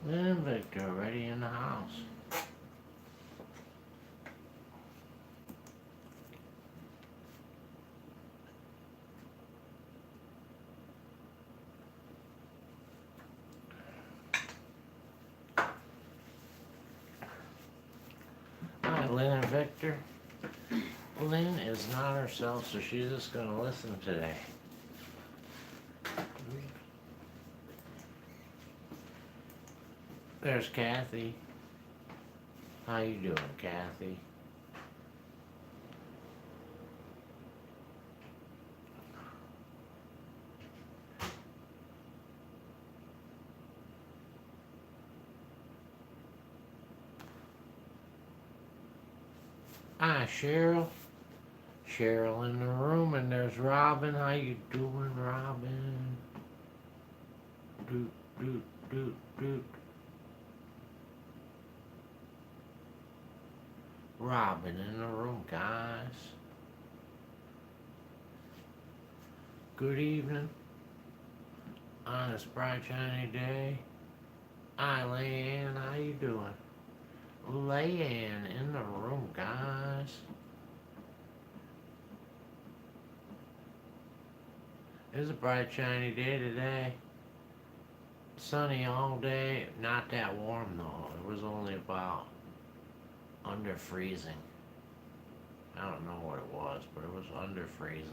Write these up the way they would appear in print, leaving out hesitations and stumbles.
Lynn and Victor already in the house. Hi, Lynn and Victor. Lynn is not herself, so she's just gonna listen today. There's Kathy. How you doing, Kathy? Hi, Cheryl. Cheryl in the room, and there's Robin. How you doing, Robin? Doot, doot, doot, doot. Robin in the room, guys. Good evening on this bright, shiny day. Hi, Leanne. How you doing? Leanne in the room, guys. It's a bright, shiny day today. Sunny all day. Not that warm, though. It was only about under freezing. I don't know what it was, but it was under freezing.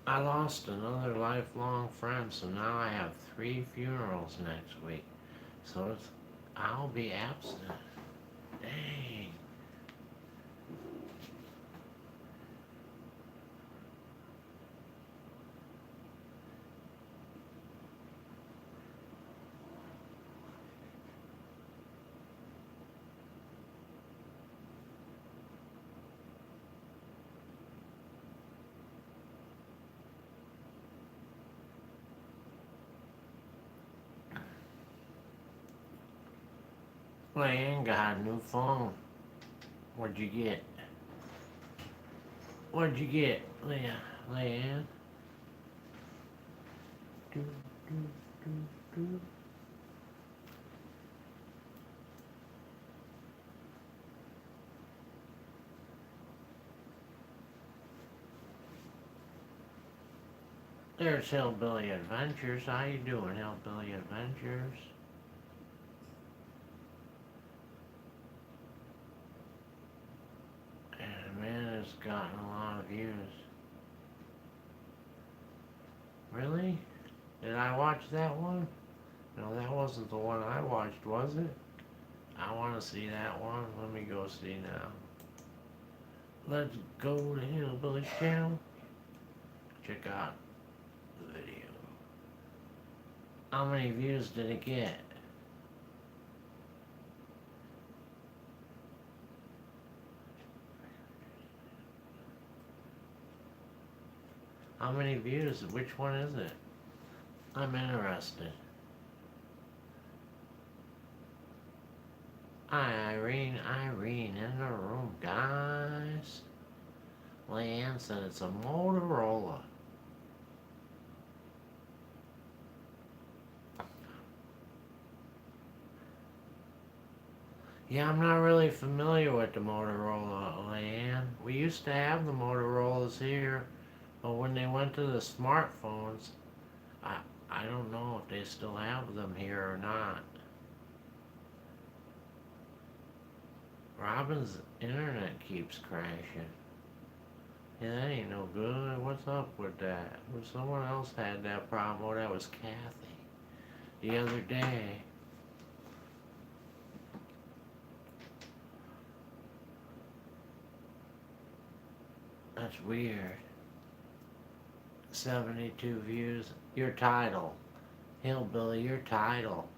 I lost another lifelong friend, so now I have 3 funerals next week. So I'll be absent. Dang. Leanne got a new phone. What'd you get? What'd you get, Leanne? Do, do, do, do. There's Hillbilly Adventures. How you doing, Hillbilly Adventures? And man, it's gotten a lot of views. Really? Did I watch that one? No, that wasn't the one I watched, was it? I want to see that one. Let me go see now. Let's go to Hillbilly's channel. Check out the video. How many views did it get? How many views? Which one is it? I'm interested. Hi, Irene. Irene in the room, guys. Leanne said it's a Motorola. Yeah, I'm not really familiar with the Motorola, Leanne. We used to have the Motorola's here, but when they went to the smartphones, I, I don't know if they still have them here or not. Robin's internet keeps crashing. Yeah, that ain't no good. What's up with that? Well, someone else had that problem. Oh, that was Kathy. The other day. That's weird. 72 views. Your title. Hillbilly, your title.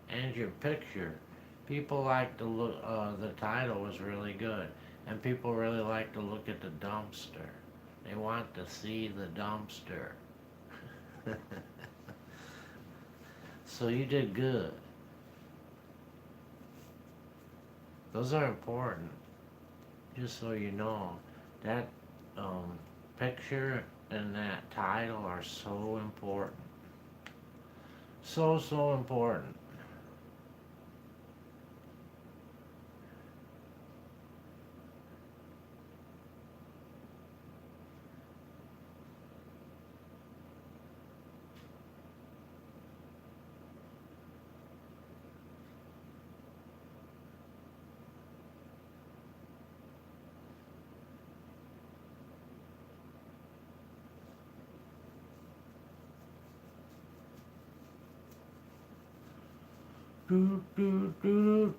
And your picture. People like to look, the title was really good. And people really like to look at the dumpster. They want to see the dumpster. So you did good. Those are important. Just so you know. That picture and that title are so important. So important. Doo, doo, doo.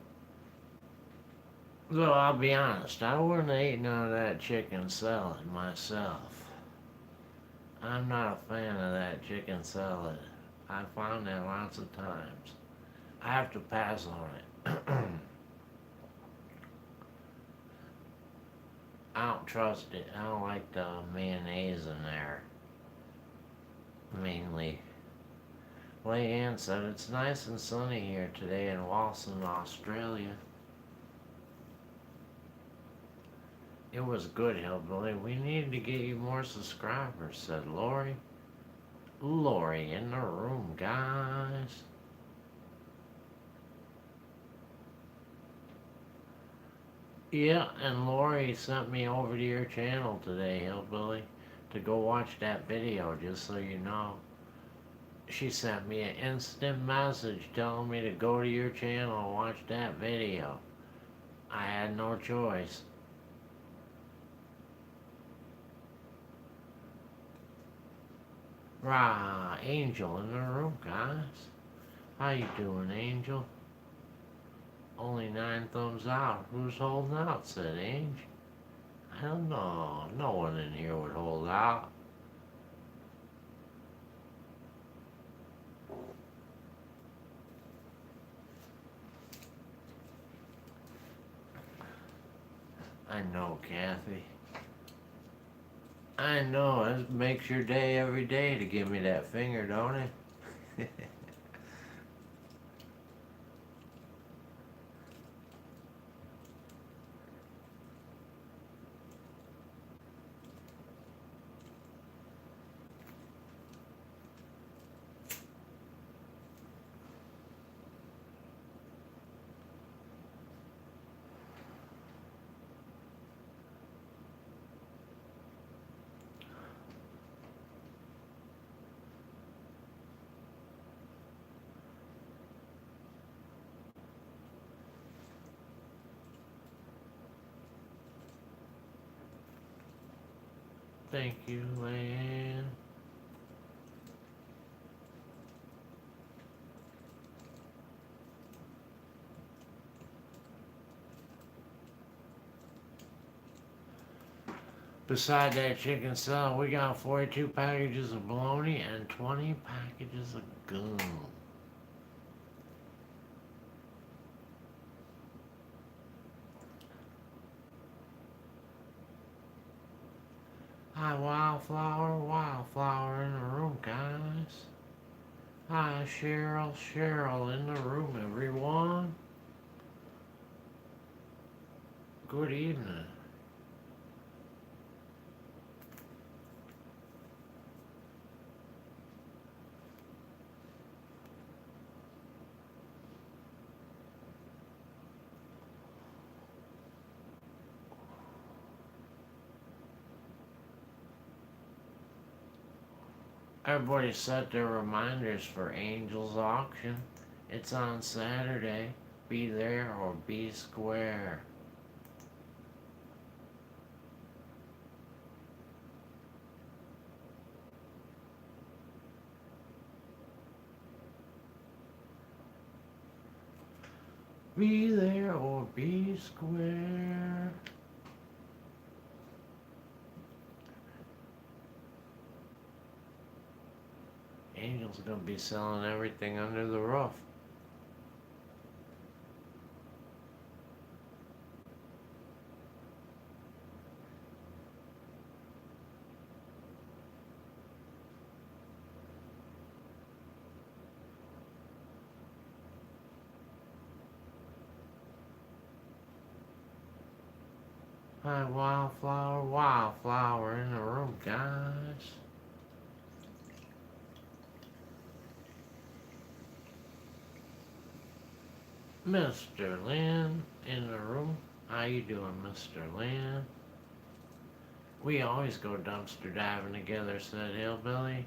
Though I'll be honest, I wasn't eating none of that chicken salad myself. I'm not a fan of that chicken salad. I found that lots of times. I have to pass on it. I don't trust it. I don't like the mayonnaise in there. Mainly. Leanne said it's nice and sunny here today in Walson, Australia. It was good, Hillbilly. We need to get you more subscribers, said Lori. Lori in the room, guys. Yeah, and Lori sent me over to your channel today, Hillbilly, to go watch that video, just so you know. She sent me an instant message telling me to go to your channel and watch that video. I had no choice. Rah, Angel in the room, guys. How you doing, Angel? Only 9 thumbs out. Who's holding out, said Angel. I don't know. No one in here would hold out. I know, Kathy. I know. It makes your day every day to give me that finger, don't it? Thank you, Lan. Beside that chicken salad, we got 42 packages of bologna and 20 packages of gum. Hi, Wildflower in the room, guys. Hi, Cheryl in the room, everyone. Good evening. Everybody set their reminders for Angel's auction. It's on Saturday. Be there or be square. Be there or be square. Angel's gonna be selling everything under the roof. Hi, wildflower, wildflower in the room, guys. Mr. Lynn in the room. How you doing, Mr. Lynn? We always go dumpster diving together, said Hillbilly.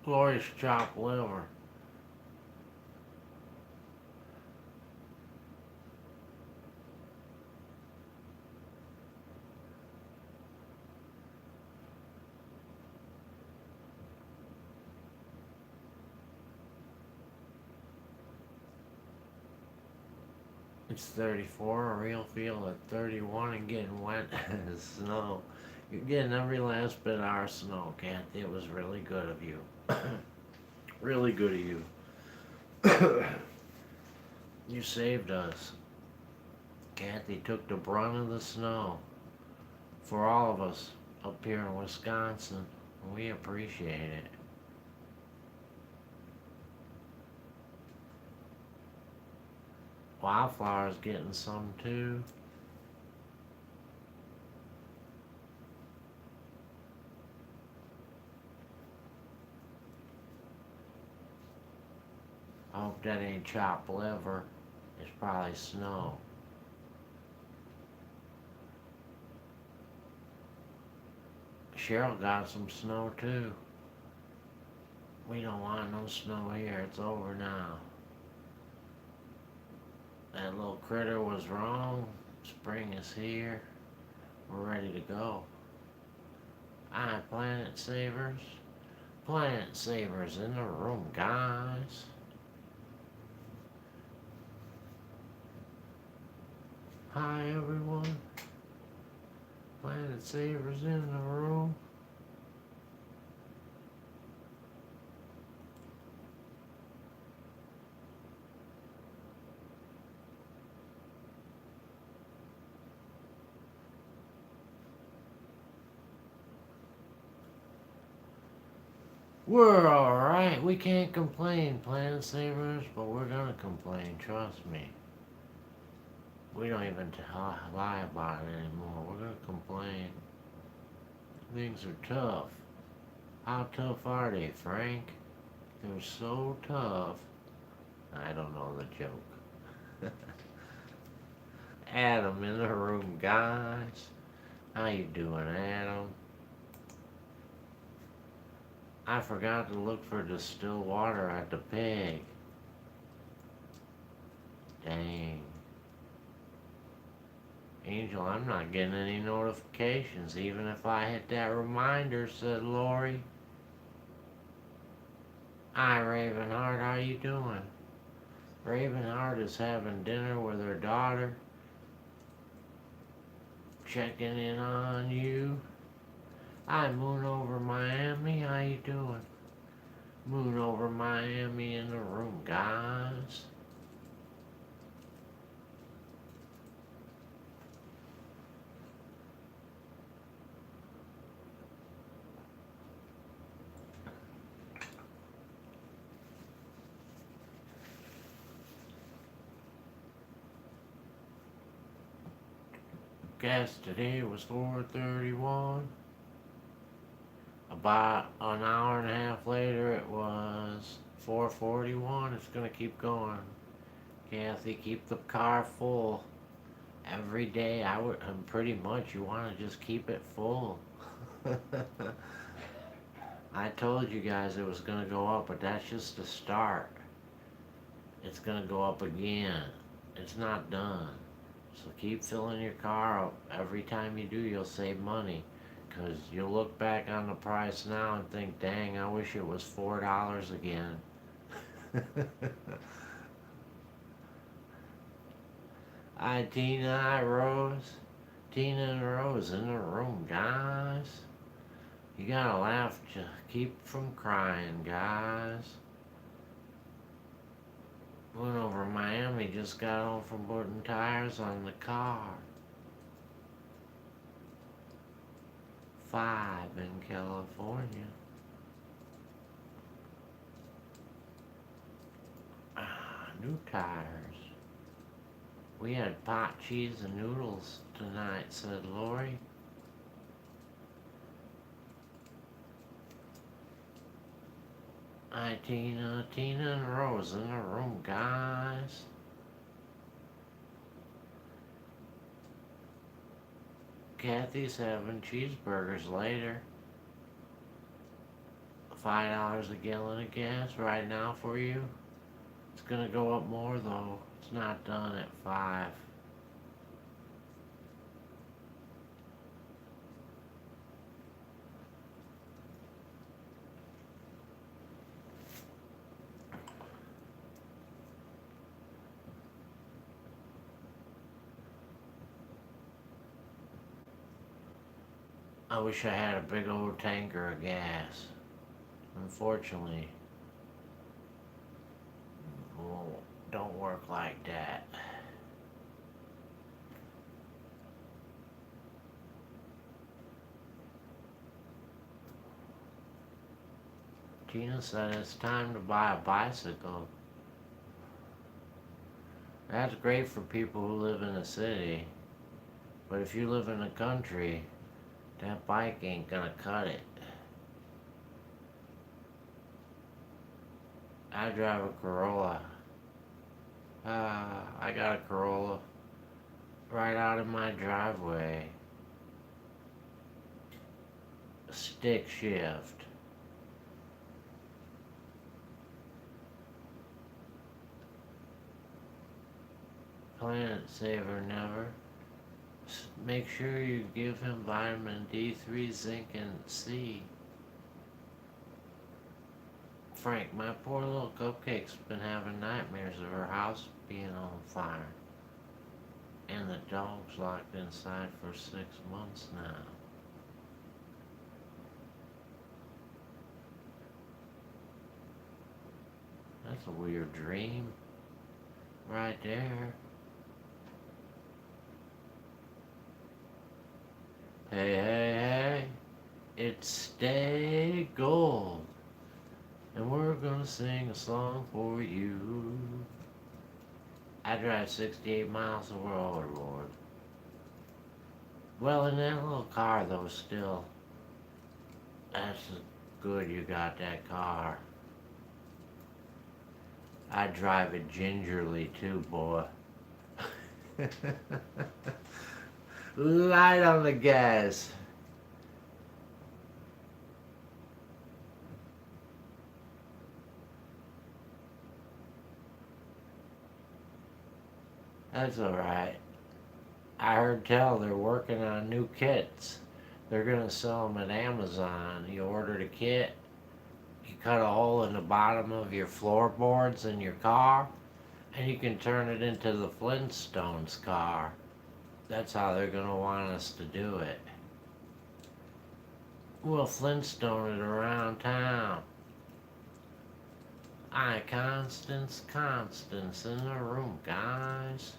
Glorious chopped liver. It's 34, a real feel at 31 and getting wet as snow. You're getting every last bit of our snow, Kathy. It was really good of you. Really good of you. You saved us. Kathy took the brunt of the snow for all of us up here in Wisconsin. We appreciate it. Wildflower's getting some too. I hope that ain't chopped liver. It's probably snow. Cheryl got some snow too. We don't want no snow here. It's over now. That little critter was wrong. Spring is here. We're ready to go. Hi, Planet Savers. Planet Savers in the room, guys. Hi, everyone. Planet Savers in the room. We're alright. We can't complain, Planet Savers, but we're gonna complain. Trust me. We don't even lie about it anymore. We're gonna complain. Things are tough. How tough are they, Frank? They're so tough. I don't know the joke. Adam in the room, guys. How you doing, Adam? I forgot to look for distilled water at the pig. Dang. Angel, I'm not getting any notifications, even if I hit that reminder, said Lori. Hi, Ravenheart, how you doing? Ravenheart is having dinner with her daughter. Checking in on you. Hi, Moon over Miami, how you doing? Moon over Miami in the room, guys. Gas today was 4:31. About an hour and a half later, it was 4:41. It's gonna keep going. Kathy, keep the car full. Every day, pretty much, you want to just keep it full. I told you guys it was gonna go up, but that's just the start. It's gonna go up again. It's not done. So keep filling your car up. Every time you do, you'll save money. Because you'll look back on the price now and think, dang, I wish it was $4 again. Hi, Tina. Hi, Rose. Tina and Rose in the room, guys. You gotta laugh to keep from crying, guys. Went over Miami, just got home from putting tires on the car. 5 in California. New tires. We had pot, cheese, and noodles tonight, said Lori. Hi, Tina. Tina and Rose in the room, guys. Kathy's having cheeseburgers later. $5 a gallon of gas right now for you. It's gonna go up more though. It's not done at 5. I wish I had a big old tanker of gas. Unfortunately, don't work like that. Tina said it's time to buy a bicycle. That's great for people who live in a city. But if you live in the country, that bike ain't gonna cut it. I drive a Corolla. I got a Corolla right out in my driveway. Stick shift. Planet Saver never. Make sure you give him vitamin D3, zinc, and C. Frank, my poor little Cupcake's been having nightmares of her house being on fire. And the dog's locked inside for 6 months now. That's a weird dream. Right there. Hey, hey, hey. It's Stay Gold. And we're gonna sing a song for you. I drive 68 miles a road. Well, in that little car, though, still. That's good you got that car. I drive it gingerly, too, boy. Light on the gas. That's alright. I heard tell they're working on new kits. They're gonna sell them at Amazon. You order the kit, you cut a hole in the bottom of your floorboards in your car, and you can turn it into the Flintstones car. That's how they're gonna want us to do it. We'll Flintstone it around town. Constance in the room, guys.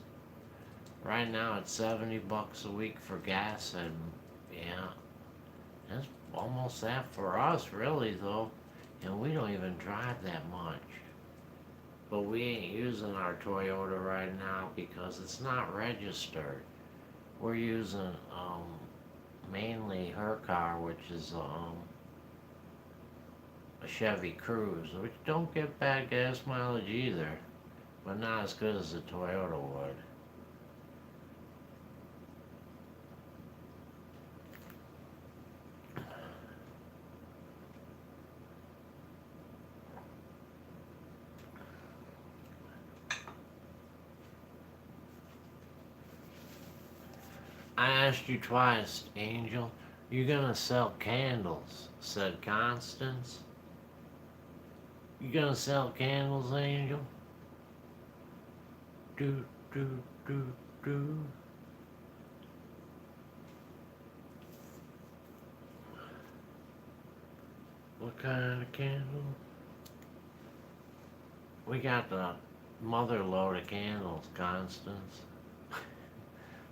Right now it's $70 a week for gas, and yeah, that's almost that for us, really, though. And we don't even drive that much. But we ain't using our Toyota right now because it's not registered. We're using mainly her car, which is a Chevy Cruze, which don't get bad gas mileage either, but not as good as a Toyota would. I asked you twice, Angel. You gonna sell candles, said Constance. You gonna sell candles, Angel? Do, do, do, do. What kind of candle? We got the mother load of candles, Constance.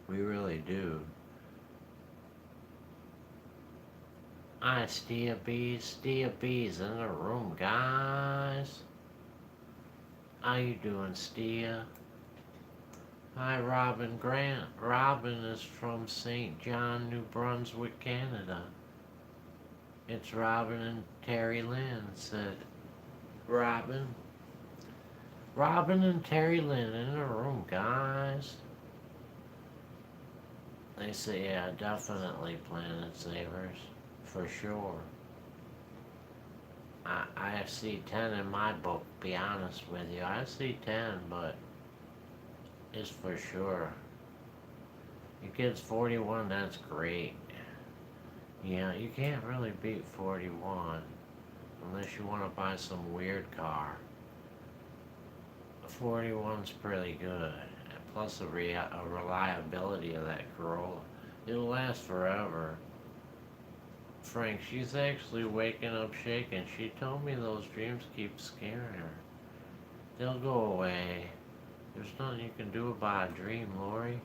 We really do. Hi, Stia Bees in the room, guys. How you doing, Stia? Hi, Robin Grant. Robin is from St. John, New Brunswick, Canada. It's Robin and Terry Lynn, said Robin. Robin and Terry Lynn in the room, guys. They say, yeah, definitely Planet Savers. For sure. I see 10 in my book, be honest with you. I see 10, but it's for sure. Your kid's 41, that's great. Yeah, you can't really beat 41 unless you want to buy some weird car. 41's pretty good. Plus the reliability of that Corolla. It'll last forever. Frank, she's actually waking up shaking. She told me those dreams keep scaring her. They'll go away. There's nothing you can do about a dream, Lori.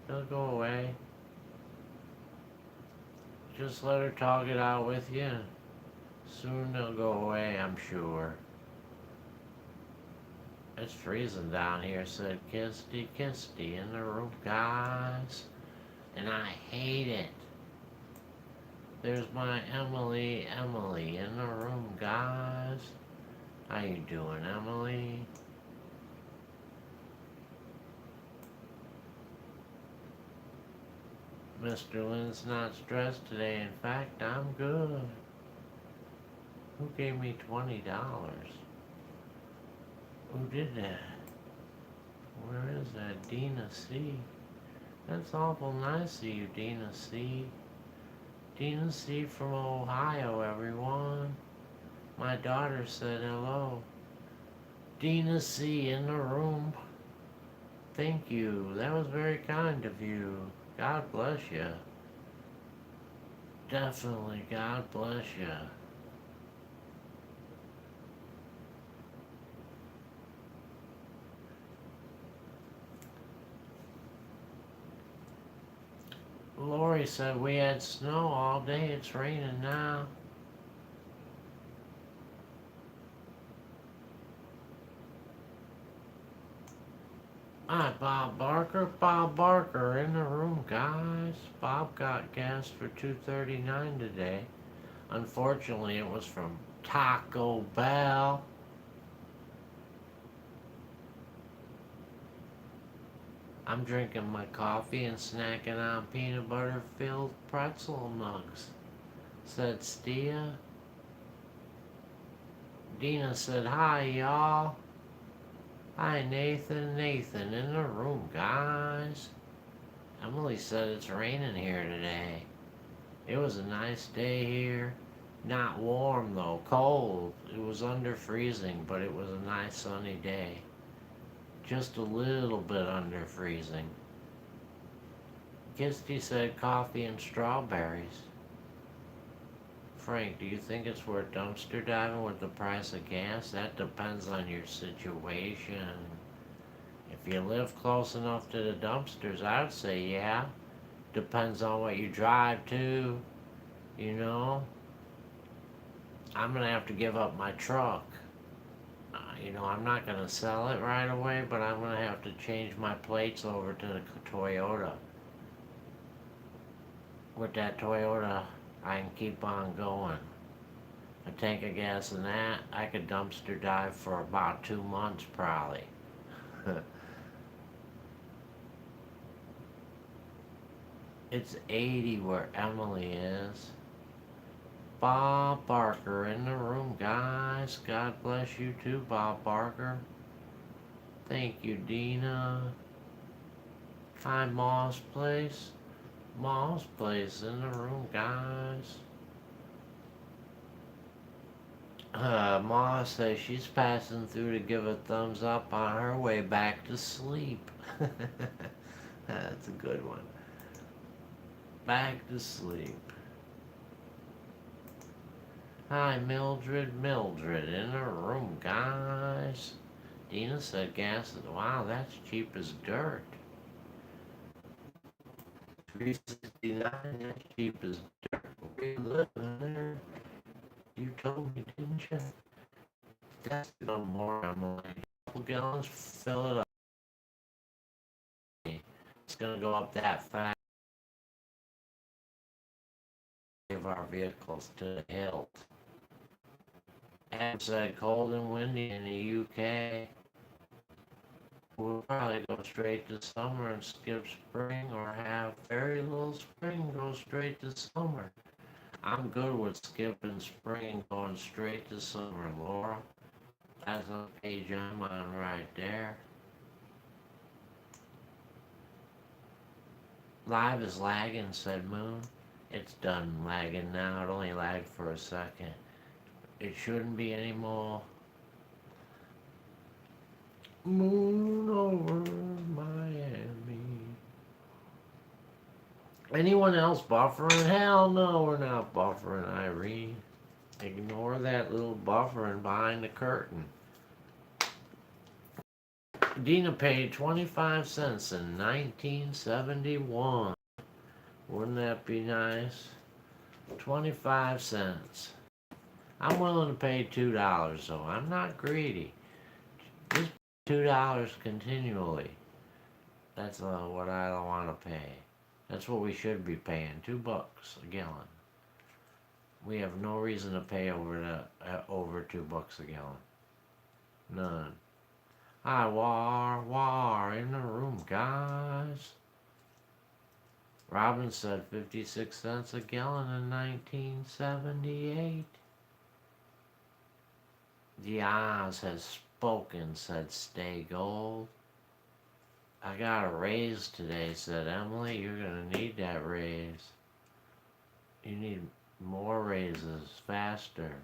They'll go away. Just let her talk it out with you. Soon they'll go away, I'm sure. It's freezing down here, said Kisty in the room, guys. And I hate it. There's my Emily in the room, guys. How you doing, Emily? Mr. Lynn's not stressed today. In fact, I'm good. Who gave me $20? Who did that? Where is that? Dina C. That's awful nice of you, Dina C. Dina C from Ohio, everyone. My daughter said hello. Dina C in the room. Thank you. That was very kind of you. God bless you. Definitely, God bless you. Lori said we had snow all day. It's raining now. Hi, Bob Barker. Bob Barker in the room, guys. Bob got gas for $2.39 today. Unfortunately, it was from Taco Bell. I'm drinking my coffee and snacking on peanut butter-filled pretzel nugs, said Stia. Dina said, hi, y'all. Hi, Nathan in the room, guys. Emily said it's raining here today. It was a nice day here. Not warm, though. Cold. It was under freezing, but it was a nice sunny day. Just a little bit under freezing. Kisty said coffee and strawberries. Frank, do you think it's worth dumpster diving with the price of gas? That depends on your situation. If you live close enough to the dumpsters, I would say yeah. Depends on what you drive to, you know. I'm gonna have to give up my truck. I'm not gonna sell it right away, but I'm gonna have to change my plates over to the Toyota. With that Toyota, I can keep on going. A tank of gas in that, I could dumpster dive for about 2 months probably. It's 80 where Emily is. Bob Barker in the room, guys. God bless you too, Bob Barker. Thank you, Dina. Hi, Moss Place. Moss Place in the room, guys. Ma says she's passing through to give a thumbs up on her way back to sleep. That's a good one. Back to sleep. Hi, Mildred. Mildred in the room, guys. Dina said gas is, wow, that's cheap as dirt. $3.69, that's cheap as dirt. Where you living there? You told me, didn't you? That's no more. I'm like, couple gallons, fill it up. It's gonna go up that fast. Of our vehicles to the hilt. Ab said cold and windy in the UK. We'll probably go straight to summer and skip spring, or have very little spring go straight to summer. I'm good with skipping spring and going straight to summer, Laura. That's the page I'm on right there. Live is lagging, said Moon. It's done lagging now. It only lagged for a second. It shouldn't be anymore. Moon over Miami. Anyone else buffering? Hell no, we're not buffering, Irene. Ignore that little buffering behind the curtain. Dina paid 25 cents in 1971. Wouldn't that be nice? 25 cents. I'm willing to pay $2 though. I'm not greedy. Just $2 continually. That's what I don't want to pay. That's what we should be paying. $2 a gallon. We have no reason to pay over $2 a gallon. None. Hi, War in the room, guys. Robin said 56 cents a gallon in 1978. The Oz has spoken, said Stay Gold. I got a raise today, said Emily. You're gonna need that raise. You need more raises, faster.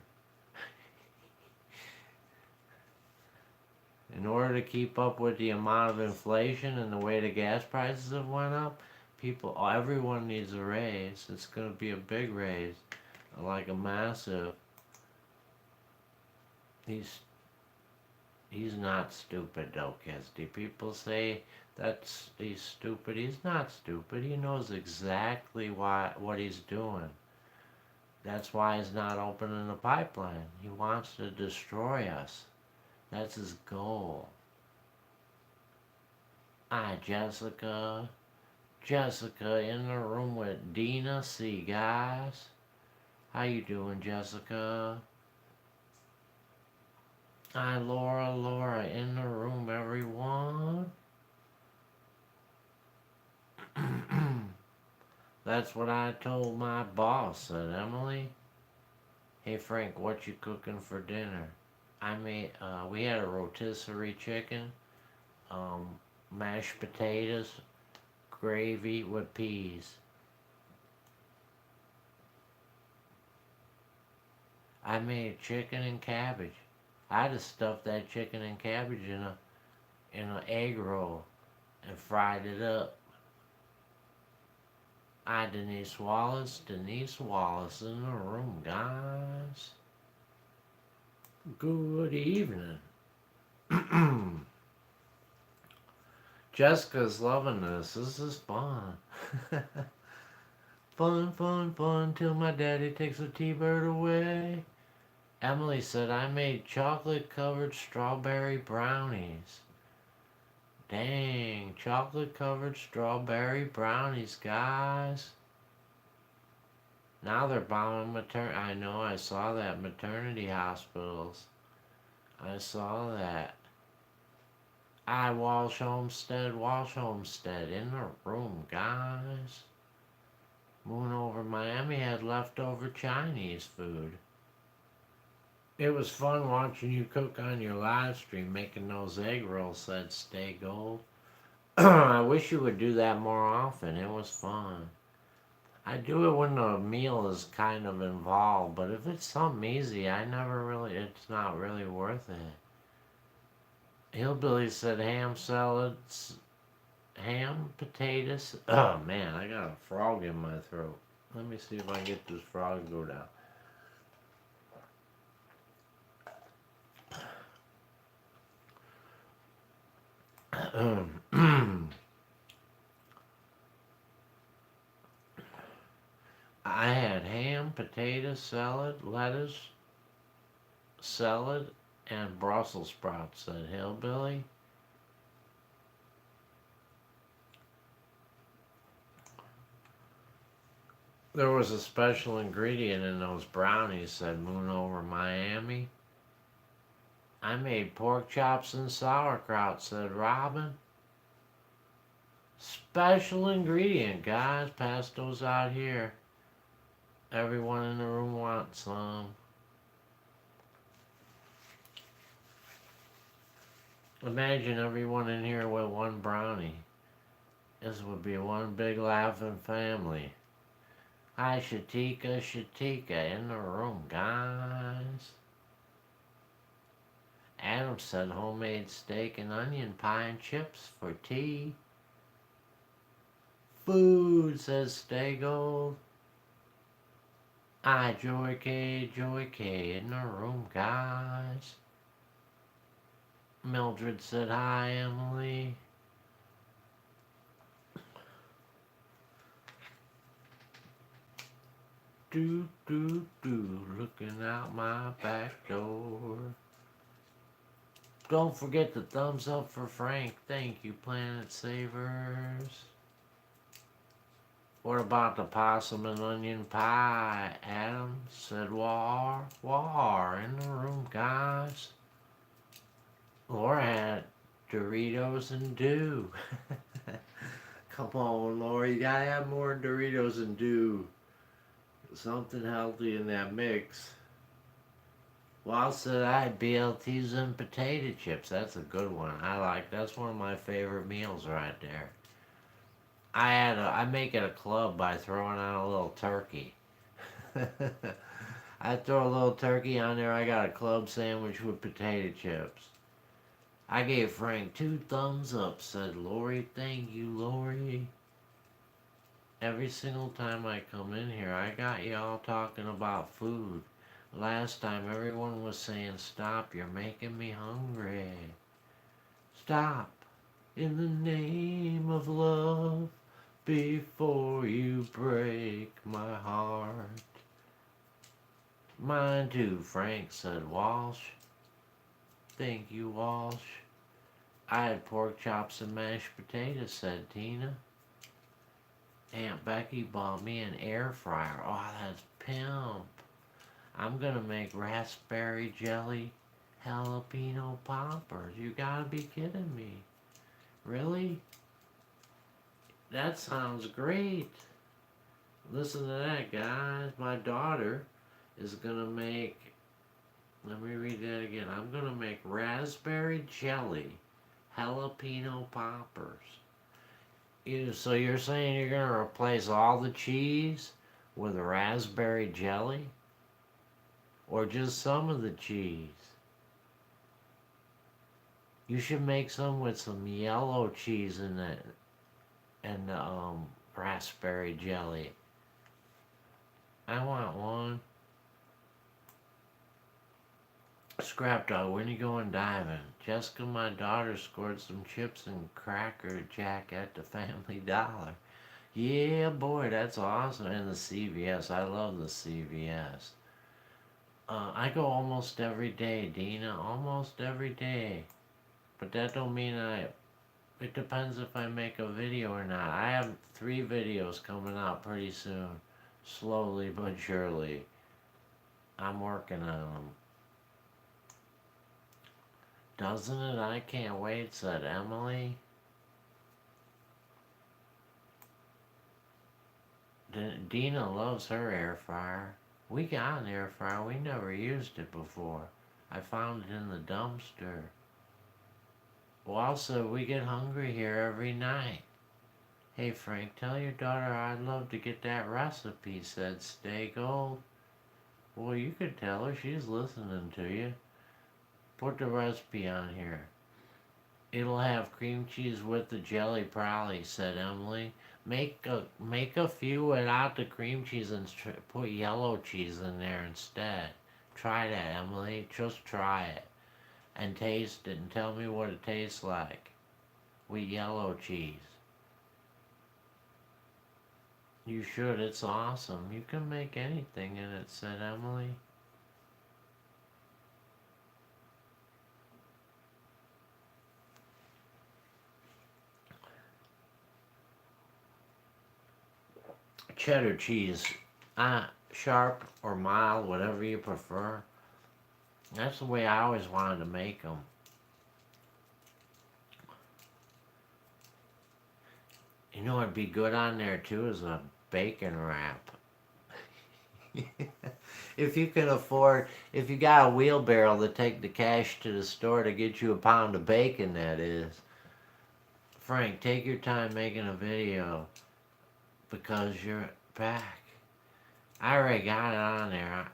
In order to keep up with the amount of inflation and the way the gas prices have went up, everyone needs a raise. It's gonna be a big raise, like a massive. He's not stupid though, Kesty. People say he's stupid. He's not stupid. He knows exactly what he's doing. That's why he's not opening the pipeline. He wants to destroy us. That's his goal. Hi, Jessica. Jessica in the room with Dina C, guys. How you doing, Jessica? Hi, Laura. Laura in the room, everyone. That's what I told my boss, said Emily. Hey, Frank, what you cooking for dinner? We had a rotisserie chicken, mashed potatoes, gravy with peas. I made chicken and cabbage. I just stuffed that chicken and cabbage in an egg roll and fried it up. Hi, Denise Wallace in the room, guys. Good evening. Jessica's loving this. This is fun. Fun, till my daddy takes a T-bird away. Emily said, I made chocolate-covered strawberry brownies. Dang, chocolate-covered strawberry brownies, guys. Now they're bombing I know, I saw that, maternity hospitals. I saw that. Walsh Homestead in the room, guys. Moon over Miami had leftover Chinese food. It was fun watching you cook on your live stream, making those egg rolls, said Stay Gold. I wish you would do that more often. It was fun. I do it when the meal is kind of involved, but if it's something easy, it's not really worth it. Hillbilly said ham salads, ham, potatoes. Oh man, I got a frog in my throat. Let me see if I can get this frog to go down. I had ham, potato salad, lettuce, salad, and Brussels sprouts, said Hillbilly. There was a special ingredient in those brownies, said Moon over Miami. I made pork chops and sauerkraut, said Robin. Special ingredient, guys. Pass those out here. Everyone in the room wants some. Imagine everyone in here with one brownie. This would be one big laughing family. Hi, Shatika in the room, guys. Adam said homemade steak and onion pie and chips for tea. Food, says Stay Gold. Hi, Joy K in the room, guys. Mildred said hi, Emily. Looking out my back door. Don't forget the thumbs up for Frank. Thank you, Planet Savers. What about the possum and onion pie? Adam said war in the room, guys. Laura had Doritos and Dew. Come on, Laura, you gotta have more Doritos and Dew. Something healthy in that mix. Well, said I had BLTs and potato chips. That's a good one. That's one of my favorite meals right there. I make it a club by throwing out a little turkey. I throw a little turkey on there. I got a club sandwich with potato chips. I gave Frank 2 thumbs up, said Lori. Thank you, Lori. Every single time I come in here, I got y'all talking about food. Last time everyone was saying, stop, you're making me hungry. Stop, in the name of love, before you break my heart. Mine too, Frank, said Walsh. Thank you, Walsh. I had pork chops and mashed potatoes, said Tina. Aunt Becky bought me an air fryer. Oh, that's pimp. I'm gonna make raspberry jelly jalapeno poppers. You gotta be kidding me. Really? That sounds great. Listen to that, guys. My daughter is gonna make, let me read that again. I'm gonna make raspberry jelly jalapeno poppers. So you're saying you're gonna replace all the cheese with raspberry jelly? Or just some of the cheese? You should make some with some yellow cheese in it and the raspberry jelly. I want one. Scrap Dog, when you going diving? Jessica, my daughter, scored some chips and Cracker Jack at the Family Dollar. Yeah, boy, that's awesome. And the CVS. I love the CVS. I go almost every day, Dina. Almost every day. But that don't mean it depends if I make a video or not. I have 3 videos coming out pretty soon. Slowly but surely. I'm working on them. Doesn't it? I can't wait, said Emily. Dina loves her air fryer. We got an air fryer. We never used it before. I found it in the dumpster. Well, also, we get hungry here every night. Hey Frank, tell your daughter I'd love to get that recipe, said Stay Gold. Well, you could tell her, she's listening to you. Put the recipe on here. It'll have cream cheese with the jelly probably, said Emily. Make a few without the cream cheese and put yellow cheese in there instead. Try that, Emily. Just try it. And taste it and tell me what it tastes like with yellow cheese. You should, it's awesome. You can make anything in it, said Emily. Cheddar cheese, sharp or mild, whatever you prefer. That's the way I always wanted to make them. You know what'd be good on there too is a bacon wrap. If you got a wheelbarrow to take the cash to the store to get you a pound of bacon, that is. Frank, take your time making a video because you're back. I already got it on there.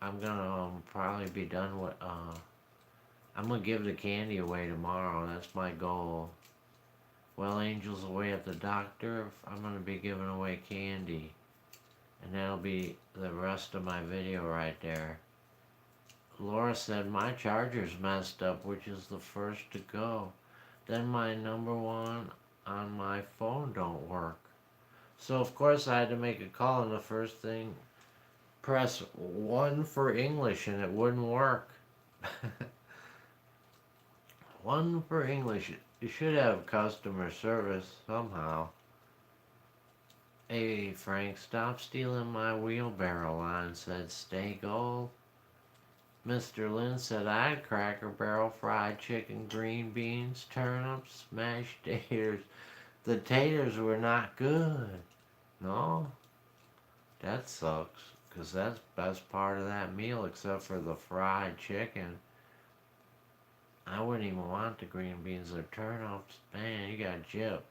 I'm gonna probably be done with. I'm gonna give the candy away tomorrow. That's my goal. Well, Angel's away at the doctor. I'm gonna be giving away candy. And that'll be the rest of my video right there. Laura said my charger's messed up, which is the first to go. Then my number one on my phone don't work. So of course I had to make a call, and the first thing, press 1 for English, and it wouldn't work. 1 for English. You should have customer service somehow. Hey Frank, stop stealing my wheelbarrow line, said Stay Gold. Mr. Lynn said I had Cracker Barrel, fried chicken, green beans, turnips, mashed taters. The taters were not good. No? That sucks, because that's the best part of that meal except for the fried chicken. I wouldn't even want the green beans or turnips. Man, you got gypped.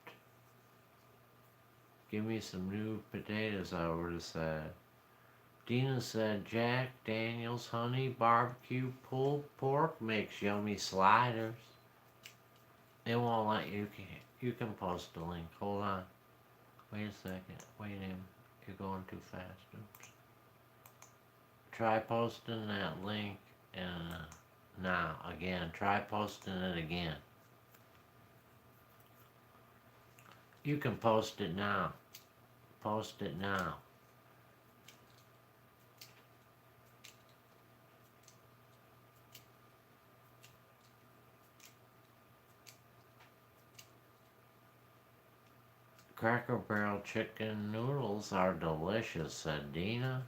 Give me some new potatoes, I would have said. Dina said Jack Daniels honey barbecue pulled pork makes yummy sliders. It won't let you. You can post the link. Hold on. Wait a second. Wait a minute. You're going too fast. Oops. Try posting that link now again. Try posting it again. You can post it now. Post it now. Cracker Barrel chicken noodles are delicious, said Dina.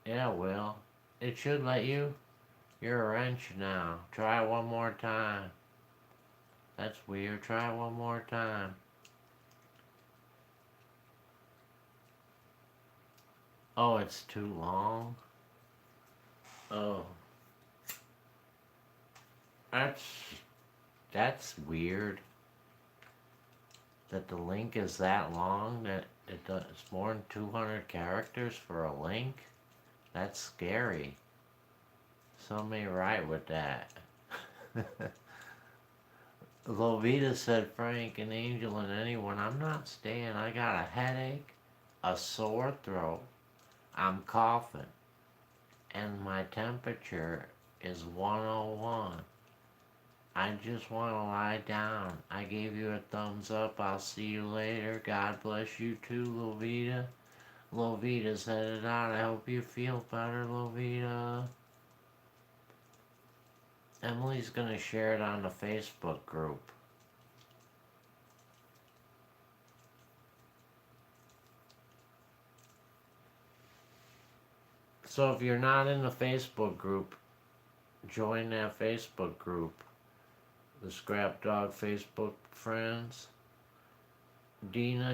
Yeah, Will. It should let you. You're a wrench now. Try one more time. That's weird. Try one more time. Oh, it's too long? Oh. That's weird. That the link is that long, that it's more than 200 characters for a link? That's scary. Some ain't right with that. Lovita said, Frank and Angel and anyone, I'm not staying. I got a headache, a sore throat, I'm coughing, and my temperature is 101. I just want to lie down. I gave you a thumbs up. I'll see you later. God bless you too, Lovita. Lovita's headed out. I hope you feel better, Lovita. Emily's going to share it on the Facebook group. So if you're not in the Facebook group, join that Facebook group. The Scrap Dog Facebook friends. Dina,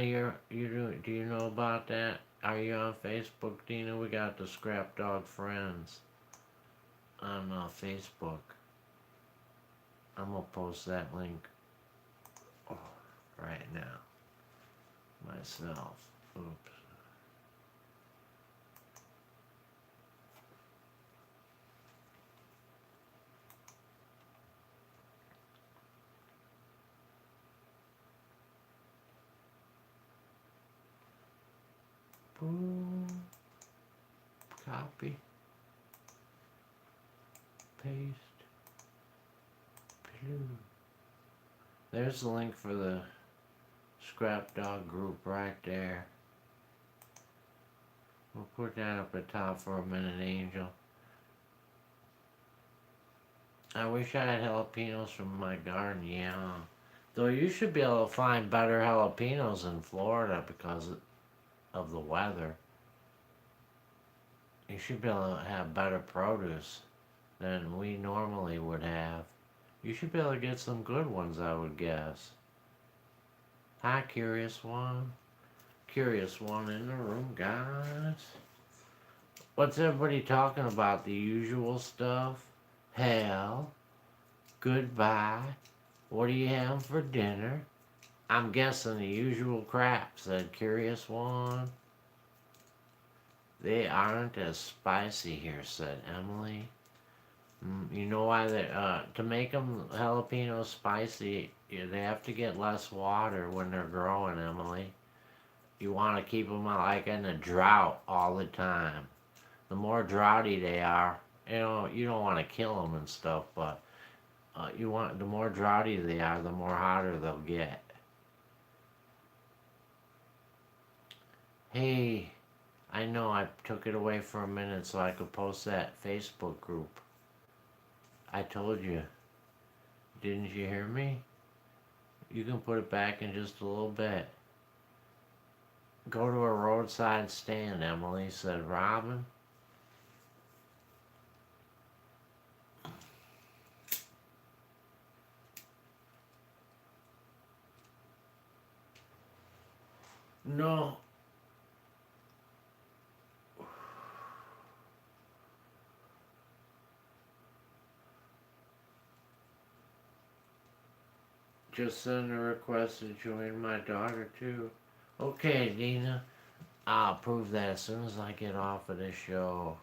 do you know about that? Are you on Facebook, Dina? We got the Scrap Dog friends on Facebook. I'm gonna post that link right now myself. Oops. Boom. Copy. Paste. Pew. There's the link for the Scrap Dog group right there. We'll put that up at top for a minute, Angel. I wish I had jalapenos from my garden, yeah. Though you should be able to find better jalapenos in Florida because of the weather. You should be able to have better produce than we normally would have. You should be able to get some good ones, I would guess. Hi, Curious One. Curious One in the room, guys. What's everybody talking about? The usual stuff? Hell. Goodbye. What are you having for dinner? I'm guessing the usual crap, said Curious One. They aren't as spicy here, said Emily. You know why to make them jalapeno spicy, they have to get less water when they're growing, Emily. You want to keep them like in a drought all the time. The more droughty they are, you don't want to kill them and stuff, but the more droughty they are, the more hotter they'll get. Hey, I know I took it away for a minute so I could post that Facebook group. I told you. Didn't you hear me? You can put it back in just a little bit. Go to a roadside stand, Emily, said Robin. No. Just send a request to join my daughter too. Okay, Dina. I'll prove that as soon as I get off of this show.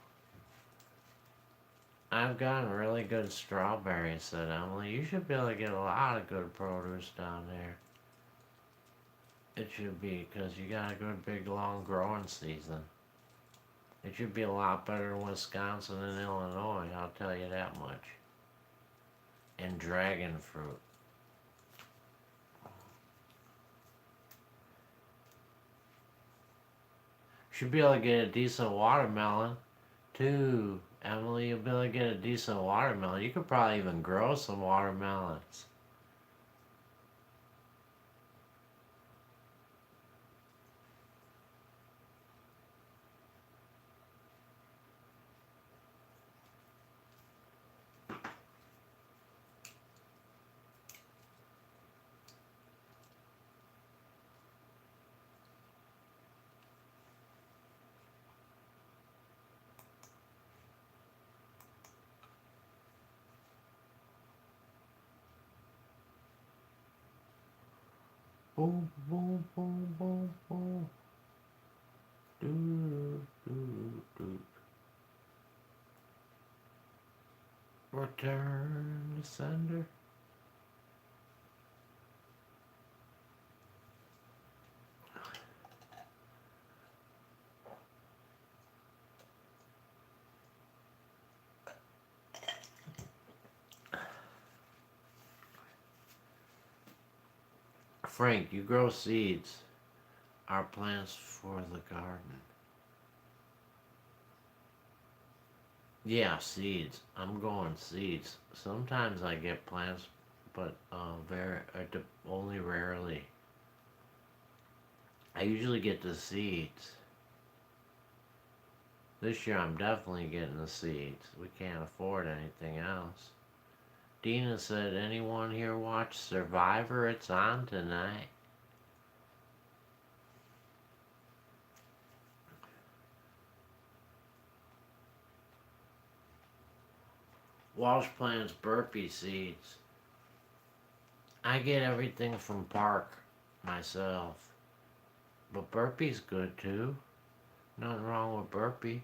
I've gotten really good strawberries, said Emily. You should be able to get a lot of good produce down there. It should be, because you got a good big long growing season. It should be a lot better than Wisconsin and Illinois, I'll tell you that much. And dragon fruit. Should be able to get a decent watermelon, too. Emily, you'll be able to get a decent watermelon. You could probably even grow some watermelons. Boom, boom, boom, boom, boom. Doo, doo, doo. Return to sender. Frank, you grow seeds. Our plants for the garden. Yeah, seeds. I'm going seeds. Sometimes I get plants, but only rarely. I usually get the seeds. This year I'm definitely getting the seeds. We can't afford anything else. Dina said, anyone here watch Survivor? It's on tonight. Walsh plants burpee seeds. I get everything from Park myself. But Burpee's good too. Nothing wrong with Burpee.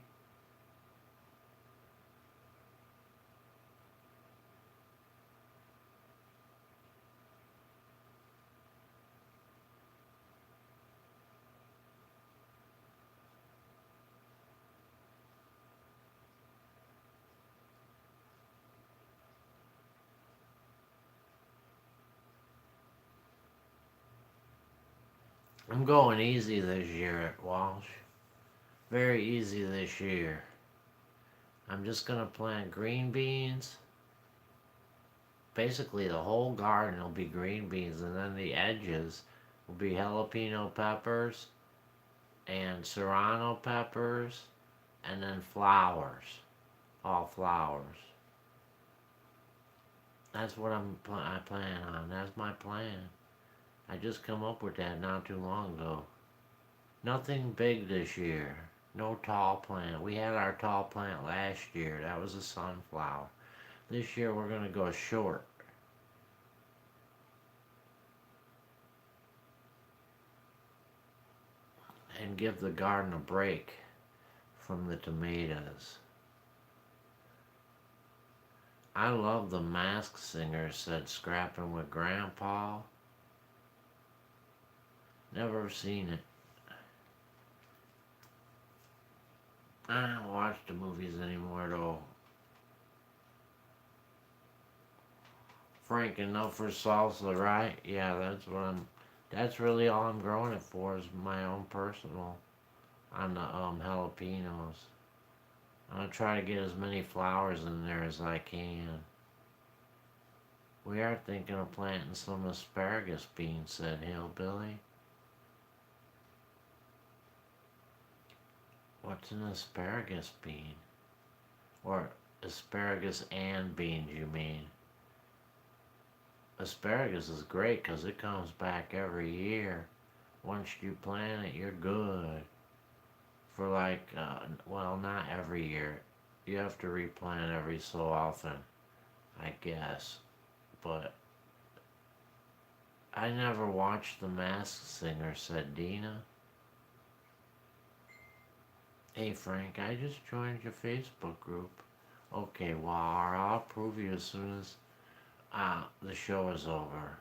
I'm going easy this year at Walsh. Very easy this year. I'm just gonna plant green beans. Basically, the whole garden will be green beans, and then the edges will be jalapeno peppers and serrano peppers, and then flowers. All flowers. That's what I plan on. That's my plan. I just come up with that not too long ago. Nothing big this year. No tall plant. We had our tall plant last year. That was a sunflower. This year we're going to go short. And give the garden a break from the tomatoes. I love the Masked Singer said Scrapping with Grandpa. Never seen it. I don't watch the movies anymore though. Frank, enough for salsa, right? Yeah, that's really all I'm growing it for is my own personal on the jalapenos. I'm gonna try to get as many flowers in there as I can. We are thinking of planting some asparagus beans, said Hillbilly. What's an asparagus bean? Or asparagus and beans, you mean? Asparagus is great because it comes back every year. Once you plant it, you're good. For well, not every year. You have to replant every so often, I guess. But I never watched The Masked Singer, said Dina. Hey Frank, I just joined your Facebook group. Okay, well, I'll approve you as soon as the show is over.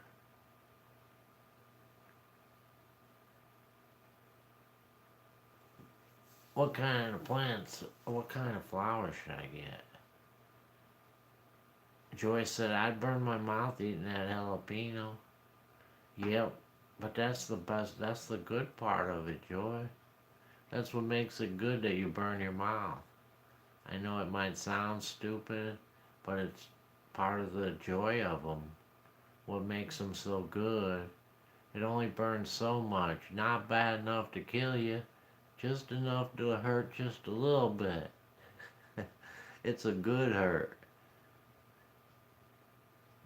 What kind of plants, what kind of flowers should I get? Joy said, I'd burn my mouth eating that jalapeno. Yep, but that's the best, that's the good part of it, Joy. That's what makes it good that you burn your mouth. I know it might sound stupid, but it's part of the joy of them. What makes them so good. It only burns so much. Not bad enough to kill you, just enough to hurt just a little bit. It's a good hurt.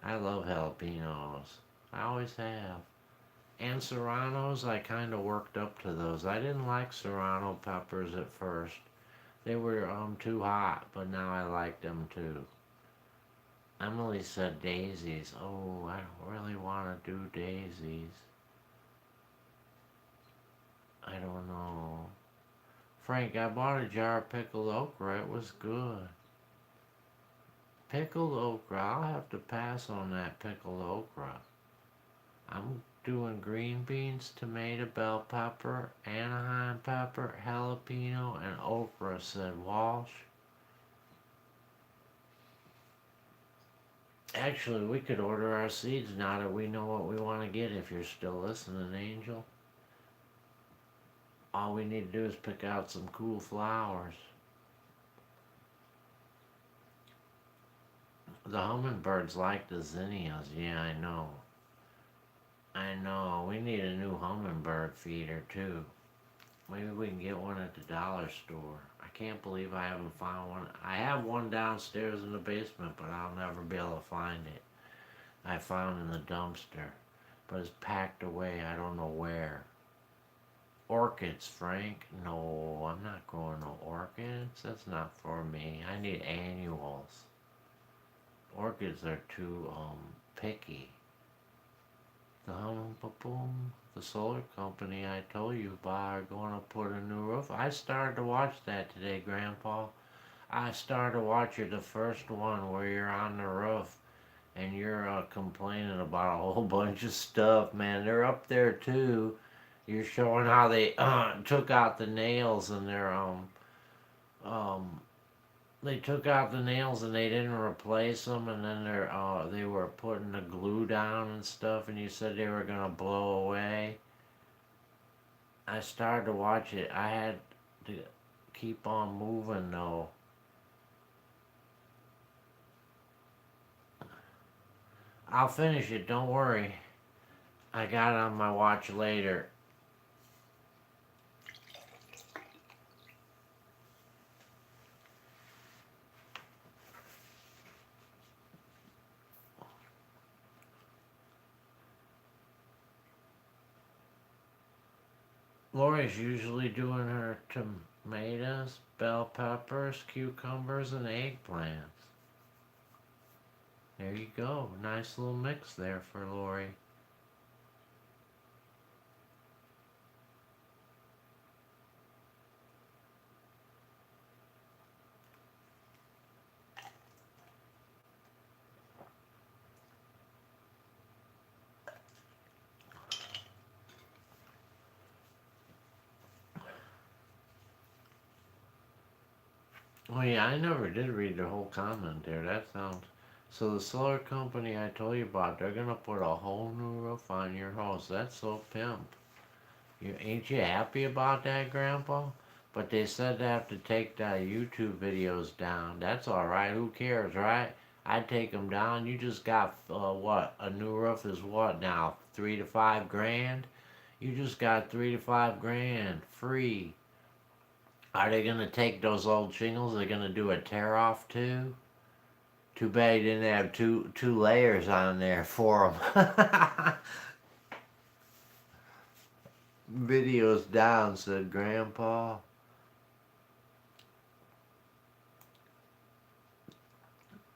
I love jalapenos. I always have. And serranos, I kind of worked up to those. I didn't like serrano peppers at first. They were too hot, but now I like them too. Emily said daisies. Oh, I don't really want to do daisies. I don't know. Frank, I bought a jar of pickled okra. It was good. Pickled okra. I'll have to pass on that pickled okra. I'm doing green beans, tomato, bell pepper, Anaheim pepper, jalapeno, and okra, said Walsh. Actually, we could order our seeds now that we know what we want to get if you're still listening, Angel. All we need to do is pick out some cool flowers. The hummingbirds like the zinnias. Yeah, I know. I know. We need a new hummingbird feeder, too. Maybe we can get one at the dollar store. I can't believe I haven't found one. I have one downstairs in the basement, but I'll never be able to find it. I found in the dumpster, but it's packed away. I don't know where. Orchids, Frank? No, I'm not growing no orchids. That's not for me. I need annuals. Orchids are too picky. The solar company I told you about are going to put a new roof. I started to watch that today, Grandpa. I started to watch it, the first one where you're on the roof and you're complaining about a whole bunch of stuff, man. They're up there too. You're showing how they took out the nails and um they took out the nails and they didn't replace them, and then they were putting the glue down and stuff, and you said they were gonna blow away. I started to watch it. I had to keep on moving though. I'll finish it, don't worry. I got it on my watch later. Lori's usually doing her tomatoes, bell peppers, cucumbers, and eggplants. There you go. Nice little mix there for Lori. Oh yeah, I never did read the whole comment there. That sounds... So the solar company I told you about, they're gonna put a whole new roof on your house. That's so pimp. Ain't you happy about that, Grandpa? But they said they have to take the YouTube videos down. That's alright, who cares, right? I'd take them down. You just got, what? A new roof is what now? 3 to 5 grand? You just got 3 to 5 grand free. Are they gonna take those old shingles? They're gonna do a tear off too? Too bad you didn't have two layers on there for them. Videos down, said Grandpa.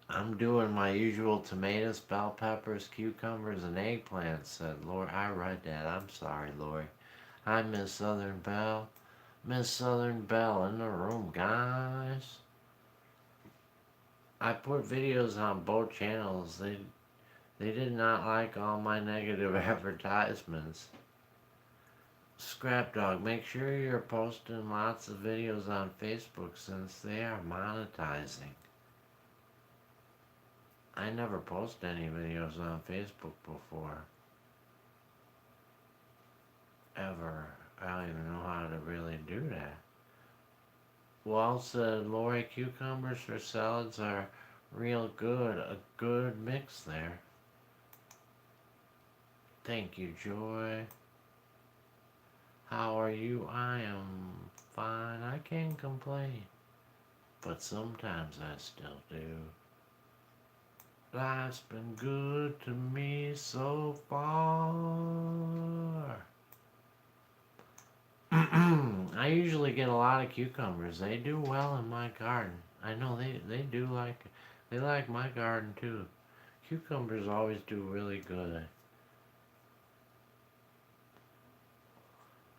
I'm doing my usual tomatoes, bell peppers, cucumbers, and eggplants, said Lori. I read that. I'm sorry, Lori. Hi, Miss Southern Belle. Miss Southern Belle in the room, guys. I put videos on both channels. They did not like all my negative advertisements. Scrap Dog, make sure you're posting lots of videos on Facebook since they are monetizing. I never post any videos on Facebook before. Ever. I don't even know how to really do that. Walt said, Lori, cucumbers for salads are real good. A good mix there. Thank you, Joy. How are you? I am fine. I can't complain. But sometimes I still do. Life's been good to me so far. I usually get a lot of cucumbers. They do well in my garden. I know they do they like my garden too. Cucumbers always do really good.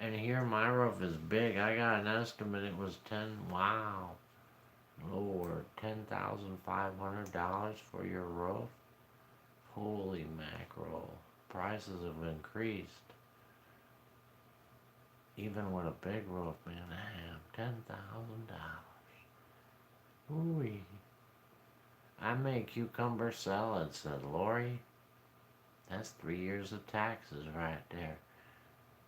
And here my roof is big. I got an estimate it was 10, wow. Lord, $10,500 for your roof? Holy mackerel. Prices have increased. Even with a big roof, man, $10,000. Ooh-wee. I make cucumber salad, said Lori. That's 3 years of taxes right there.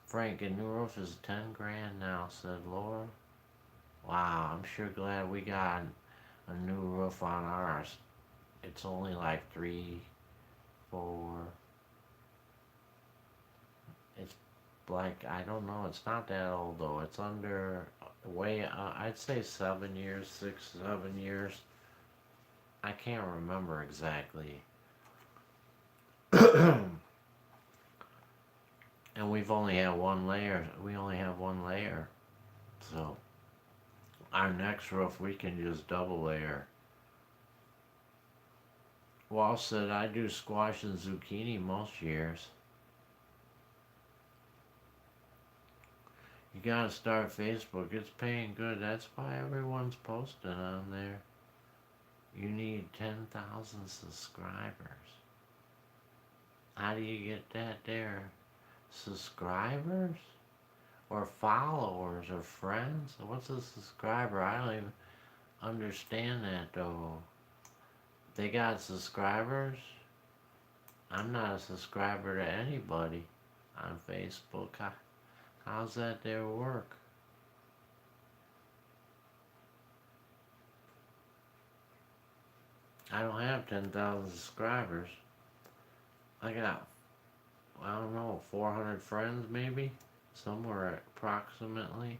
Frank, a new roof is 10 grand now, said Laura. Wow, I'm sure glad we got a new roof on ours. It's only like 3, 4. It's like, I don't know, it's not that old though. It's under, I'd say 7 years, 6, 7 years. I can't remember exactly. And we've only had one layer. We only have one layer. So our next roof we can just double layer. Wall said I do squash and zucchini most years. You gotta start Facebook. It's paying good. That's why everyone's posting on there. You need 10,000 subscribers. How do you get that there? Subscribers? Or followers or friends? What's a subscriber? I don't even understand that though. They got subscribers? I'm not a subscriber to anybody on Facebook. How's that there work? I don't have 10,000 subscribers. I got, I don't know, 400 friends maybe? Somewhere approximately.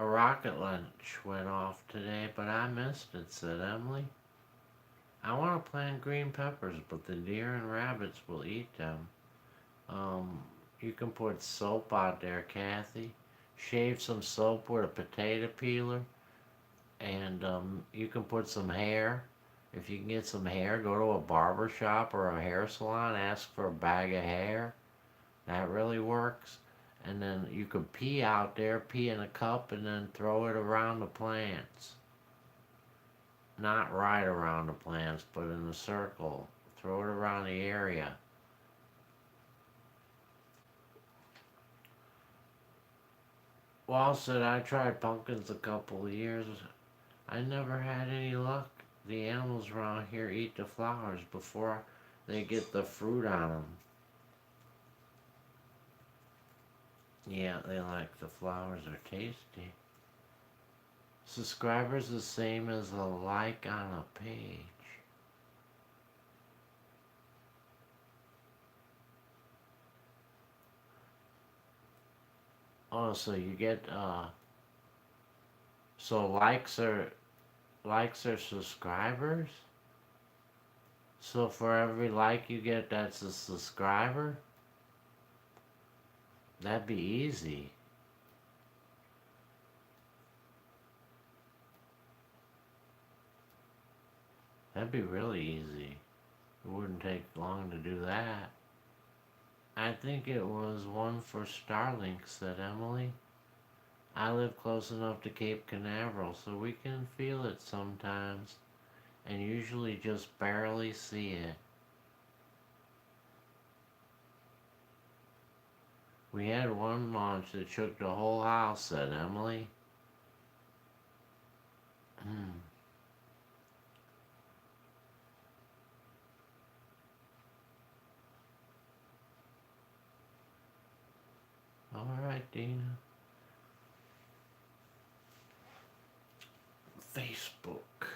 A rocket launch went off today, but I missed it, said Emily. I want to plant green peppers, but the deer and rabbits will eat them. You can put soap out there, Kathy. Shave some soap with a potato peeler, and you can put some hair. If you can get some hair, go to a barber shop or a hair salon, ask for a bag of hair. That really works. And then you could pee out there, pee in a cup, and then throw it around the plants. Not right around the plants, but in a circle. Throw it around the area. Wall said, I tried pumpkins a couple of years. I never had any luck. The animals around here eat the flowers before they get the fruit on them. Yeah, they like the flowers. They're tasty. Subscribers the same as a like on a page. Oh, so you get so likes are subscribers? So for every like you get, that's a subscriber? That'd be easy. That'd be really easy. It wouldn't take long to do that. I think it was one for Starlink, said Emily. I live close enough to Cape Canaveral, so we can feel it sometimes, and usually just barely see it. We had one launch that shook the whole house, said Emily. All right, Dina. Facebook.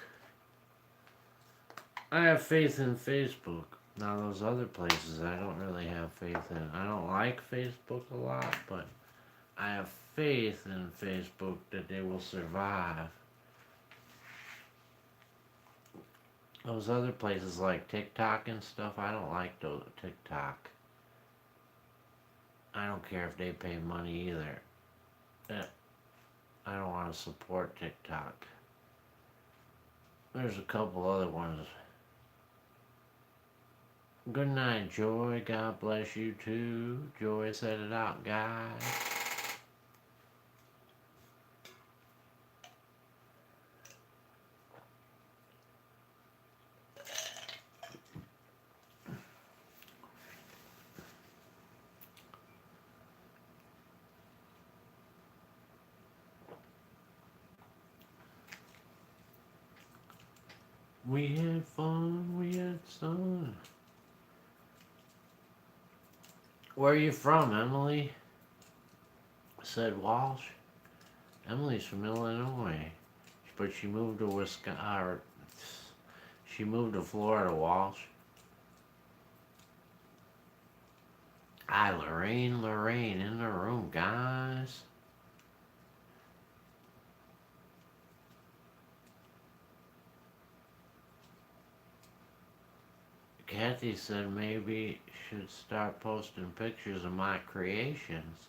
I have faith in Facebook. Now those other places I don't really have faith in. I don't like Facebook a lot, but I have faith in Facebook that they will survive. Those other places like TikTok and stuff, I don't like those TikTok. I don't care if they pay money either. I don't want to support TikTok. There's a couple other ones. Good night, Joy. God bless you too. Joy said it out, guys. We had fun, we had sun. Where are you from, Emily? Said Walsh. Emily's from Illinois, but she moved to Wisconsin. She moved to Florida, Walsh. Hi, Lorraine in the room, guys. Kathy said maybe should start posting pictures of my creations.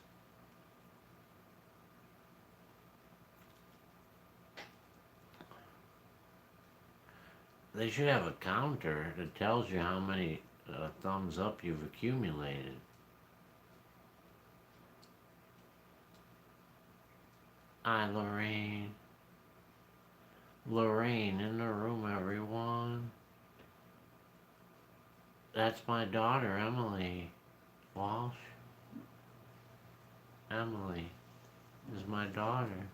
They should have a counter that tells you how many thumbs up you've accumulated. Hi, Lorraine. Lorraine in the room, everyone. That's my daughter, Emily Walsh. Emily is my daughter.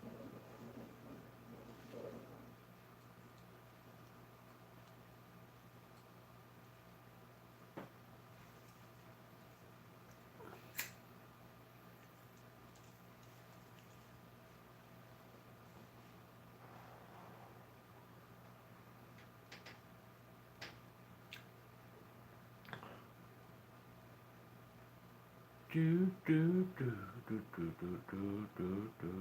Do do do do do do do do do.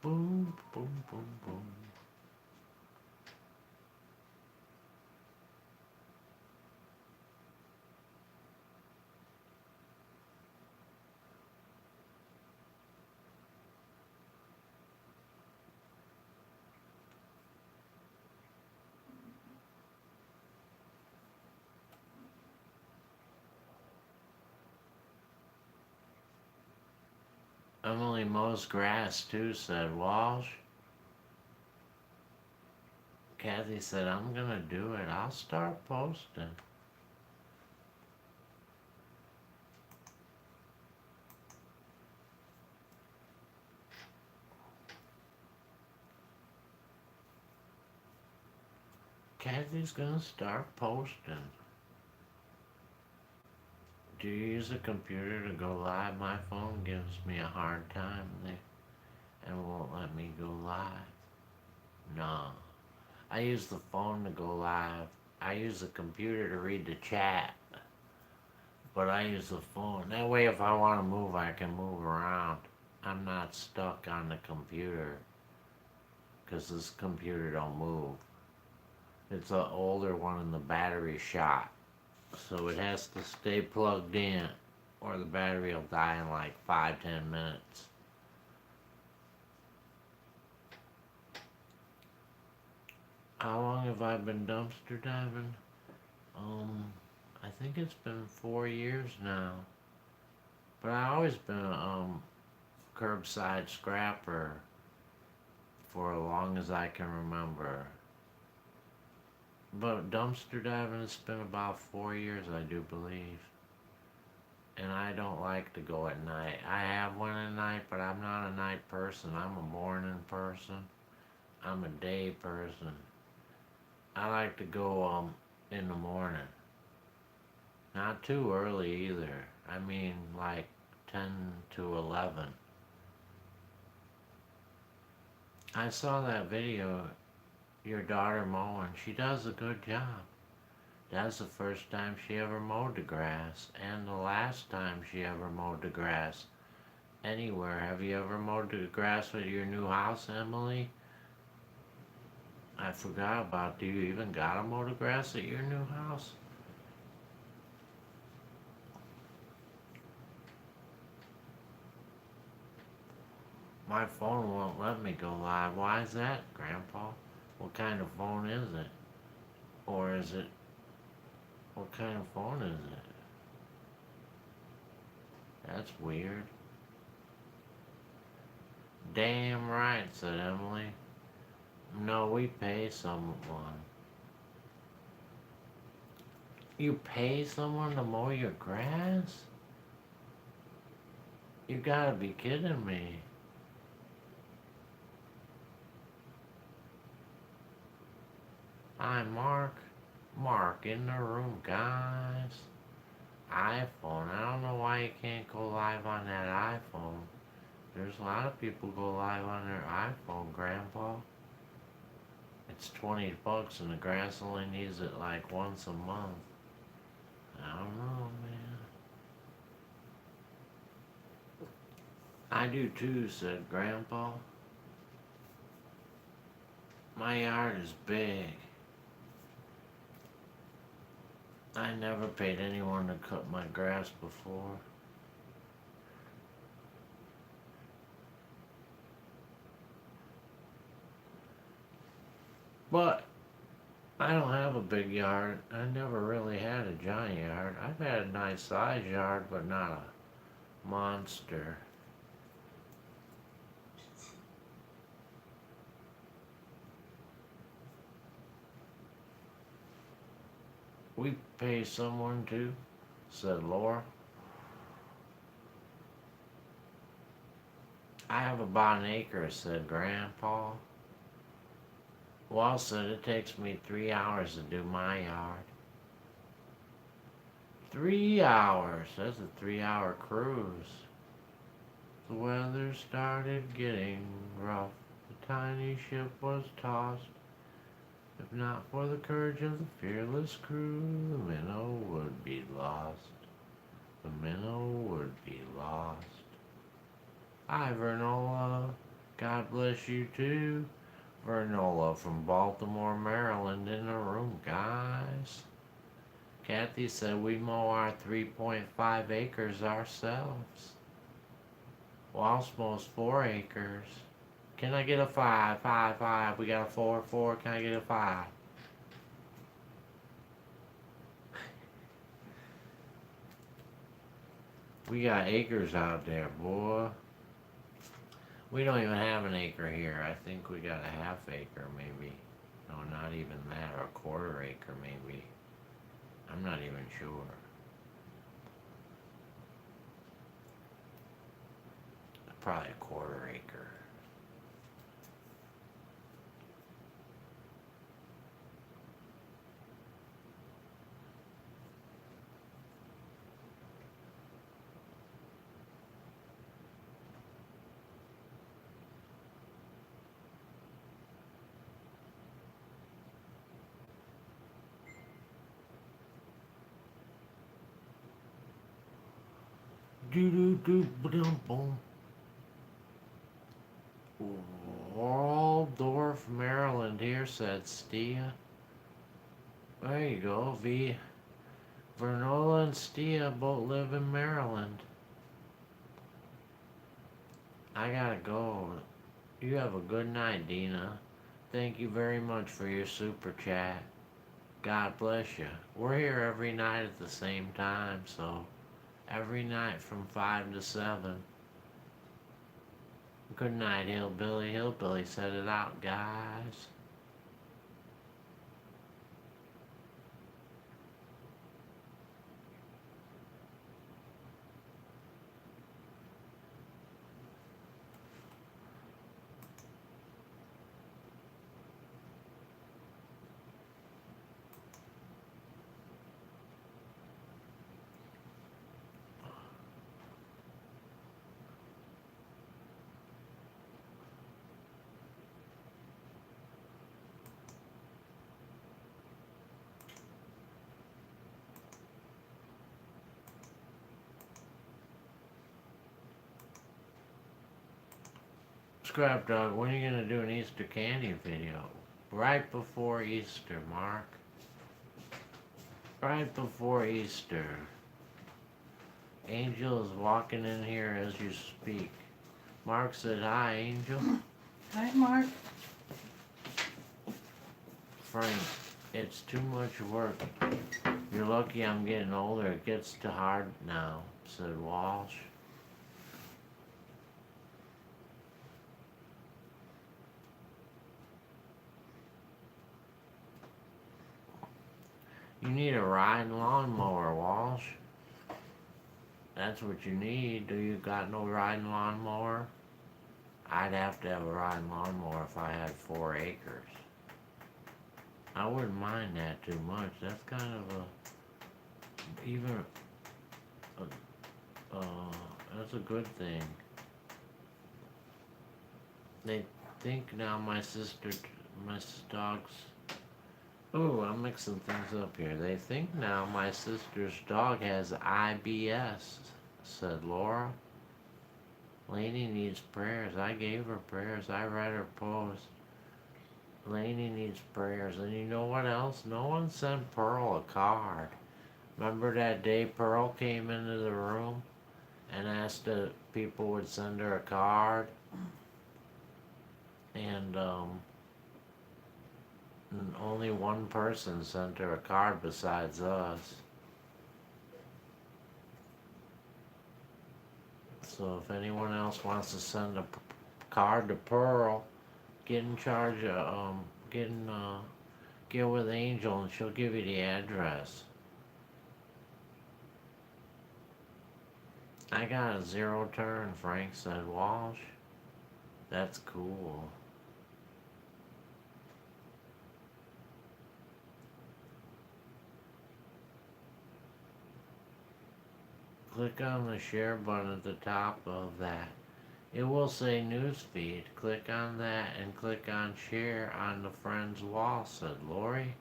Boom boom boom boom. Emily mows grass too, said Walsh. Kathy said, I'm gonna do it. I'll start posting. Kathy's gonna start posting. Do you use a computer to go live? My phone gives me a hard time and won't let me go live. No. I use the phone to go live. I use the computer to read the chat. But I use the phone. That way if I want to move, I can move around. I'm not stuck on the computer. Because this computer don't move. It's an older one and the battery shot. So it has to stay plugged in or the battery will die in like 5-10 minutes. How long have I been dumpster diving? I think it's been 4 years now. But I've always been a curbside scrapper for as long as I can remember. But dumpster diving, it's been about 4 years, I do believe. And I don't like to go at night. I have went at night, but I'm not a night person. I'm a morning person. I'm a day person. I like to go in the morning. Not too early either. I mean like 10 to 11. I saw that video, your daughter mowing. She does a good job. That's the first time she ever mowed the grass, and the last time she ever mowed the grass. Anywhere. Have you ever mowed the grass with your new house, Emily? I forgot about, do you even gotta mow the grass at your new house? My phone won't let me go live. Why is that, Grandpa? What kind of phone is it? Or is it, what kind of phone is it? That's weird. Damn right, said Emily. No, we pay someone. You pay someone to mow your grass? You gotta be kidding me. Hi, Mark. Mark in the room, guys. iPhone. I don't know why you can't go live on that iPhone. There's a lot of people go live on their iPhone, Grandpa. It's $20 and the grass only needs it like once a month. I don't know, man. I do too, said Grandpa. My yard is big. I never paid anyone to cut my grass before. But I don't have a big yard. I never really had a giant yard. I've had a nice sized yard, but not a monster. We pay someone to, said Laura. I have about an acre, said Grandpa. Wall said it takes me 3 hours to do my yard. 3 hours? That's a 3 hour cruise. The weather started getting rough. The tiny ship was tossed. If not for the courage of the fearless crew, the minnow would be lost. The minnow would be lost. Hi, Vernola. God bless you too. Vernola from Baltimore, Maryland in the room, guys. Kathy said we mow our 3.5 acres ourselves. Walsh mows 4 acres. Can I get a 5? 5, 5. We got a 4, 4. Can I get a 5? We got acres out there, boy. We don't even have an acre here. I think we got a half acre, maybe. No, not even that, or a quarter acre, maybe. I'm not even sure. Probably a quarter acre. Boom. Waldorf, Maryland here, said Stia. There you go, Vernola and Stia both live in Maryland. I gotta go. You have a good night, Dina. Thank you very much for your super chat. God bless you. We're here every night at the same time, so every night from 5 to 7. Good night, Hillbilly. Hillbilly said it out, guys. Scrap Dog, when are you gonna do an Easter candy video? Right before Easter, Mark. Right before Easter. Angel is walking in here as you speak. Mark said hi, Angel. Hi, Mark. Frank, it's too much work. You're lucky I'm getting older. It gets too hard now, said Walsh. You need a riding lawnmower, Walsh. That's what you need. Do you got no riding lawnmower? I'd have to have a riding lawnmower if I had 4 acres. I wouldn't mind that too much. That's kind of that's a good thing. They think now my dog's. Ooh, I'm mixing things up here. They think now my sister's dog has IBS, said Laura. Lainey needs prayers. I gave her prayers. I read her post. Lainey needs prayers. And you know what else? No one sent Pearl a card. Remember that day Pearl came into the room and asked if people would send her a card? And And only one person sent her a card besides us. So if anyone else wants to send a card to Pearl, get in charge of get with Angel and she'll give you the address. I got a 0 turn, Frank said. Walsh. That's cool. Click on the share button at the top of that. It will say newsfeed. Click on that and click on share on the friend's wall, said Lori.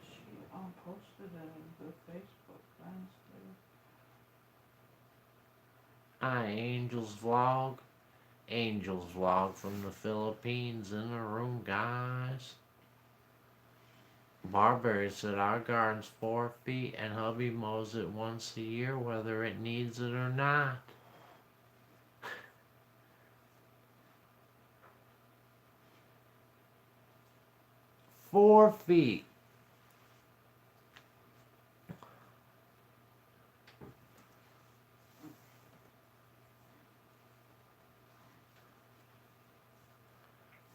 She posted it in the Facebook friends thing. Hi, Angel's Vlog. Angel's Vlog from the Philippines in the room, guys. Barberry said our garden's 4 feet and hubby mows it once a year whether it needs it or not. 4 feet.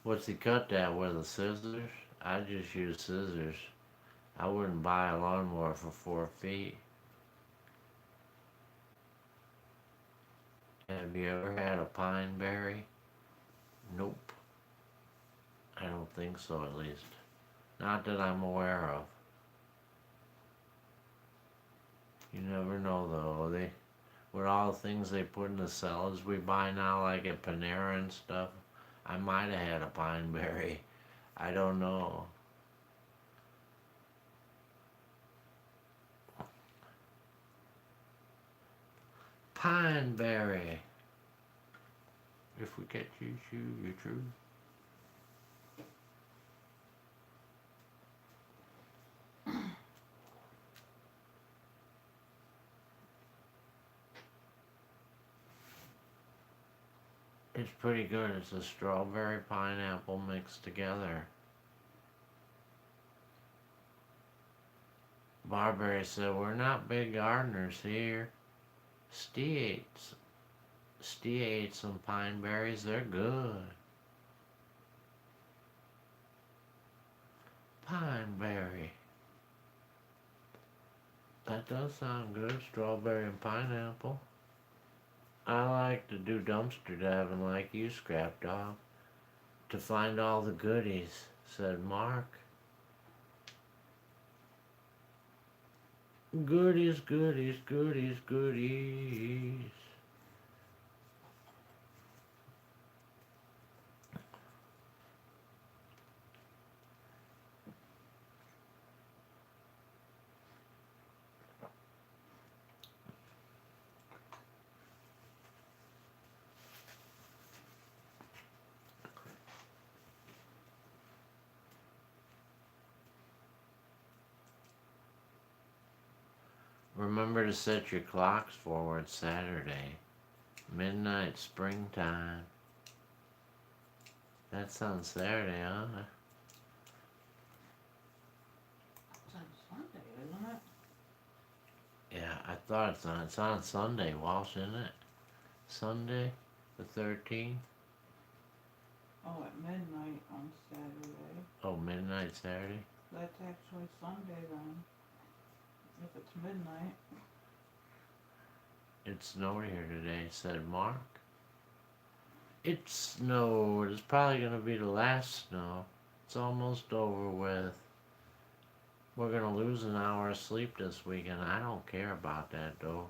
What's he cut that with, a scissors? I just use scissors. I wouldn't buy a lawnmower for 4 feet. Have you ever had a pine berry? Nope. I don't think so, at least. Not that I'm aware of. You never know, though. With all the things they put in the salads we buy now, like at Panera and stuff, I might have had a pine berry. I don't know. Pine berry. If we catch you, you're true. It's pretty good. It's a strawberry pineapple mixed together. Barberry said, we're not big gardeners here. Steve ate some pine berries. They're good. Pine berry. That does sound good. Strawberry and pineapple. I like to do dumpster diving like you, Scrap Dog, to find all the goodies, said Mark. Goodies, goodies, goodies, goodies. Remember to set your clocks forward Saturday. Midnight springtime. That's on Saturday, huh? It's on Sunday, isn't it? Yeah, I thought it's on Sunday, Walsh, isn't it? Sunday, the 13th? Oh, at midnight on Saturday. Oh, midnight Saturday? That's actually Sunday then. If it's midnight. It snowed here today, said Mark. It snowed. It's probably going to be the last snow. It's almost over with. We're going to lose an hour of sleep this weekend. I don't care about that, though.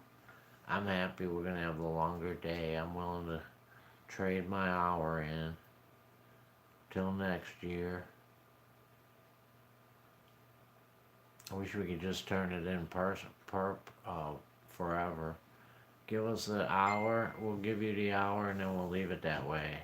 I'm happy we're going to have the longer day. I'm willing to trade my hour in till next year. I wish we could just turn it in forever. Give us the hour, we'll give you the hour, and then we'll leave it that way.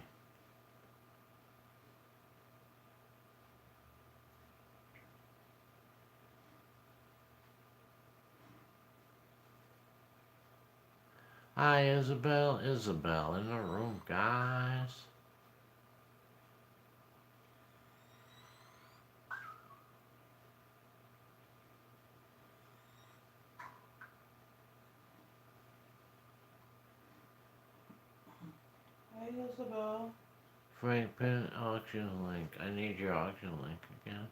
Hi, Isabel. Isabel in the room, guys. Hi, Isabel. Frank, pin auction link. I need your auction link again.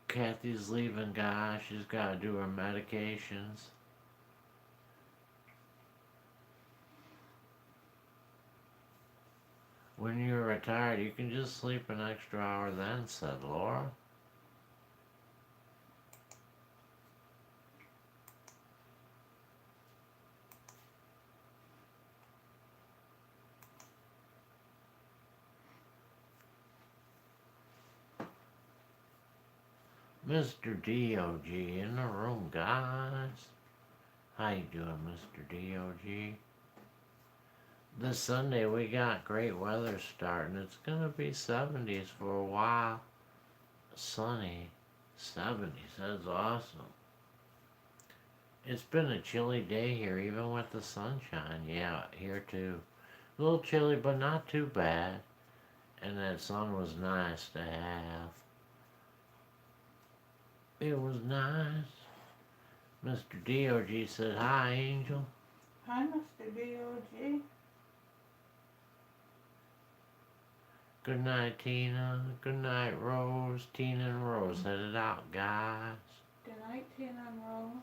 Kathy's leaving, guys. She's got to do her medications. When you're retired, you can just sleep an extra hour then, said Laura. Mr. DOG in the room, guys. How you doing, Mr. DOG? This Sunday we got great weather starting. It's gonna be 70s for a while. Sunny. 70s, that's awesome. It's been a chilly day here, even with the sunshine. Yeah, here too. A little chilly, but not too bad. And that sun was nice to have. It was nice. Mr. DOG said, hi, Angel. Hi, Mr. DOG. Good night, Tina. Good night, Rose. Tina and Rose headed out, guys. Good night, Tina and Rose.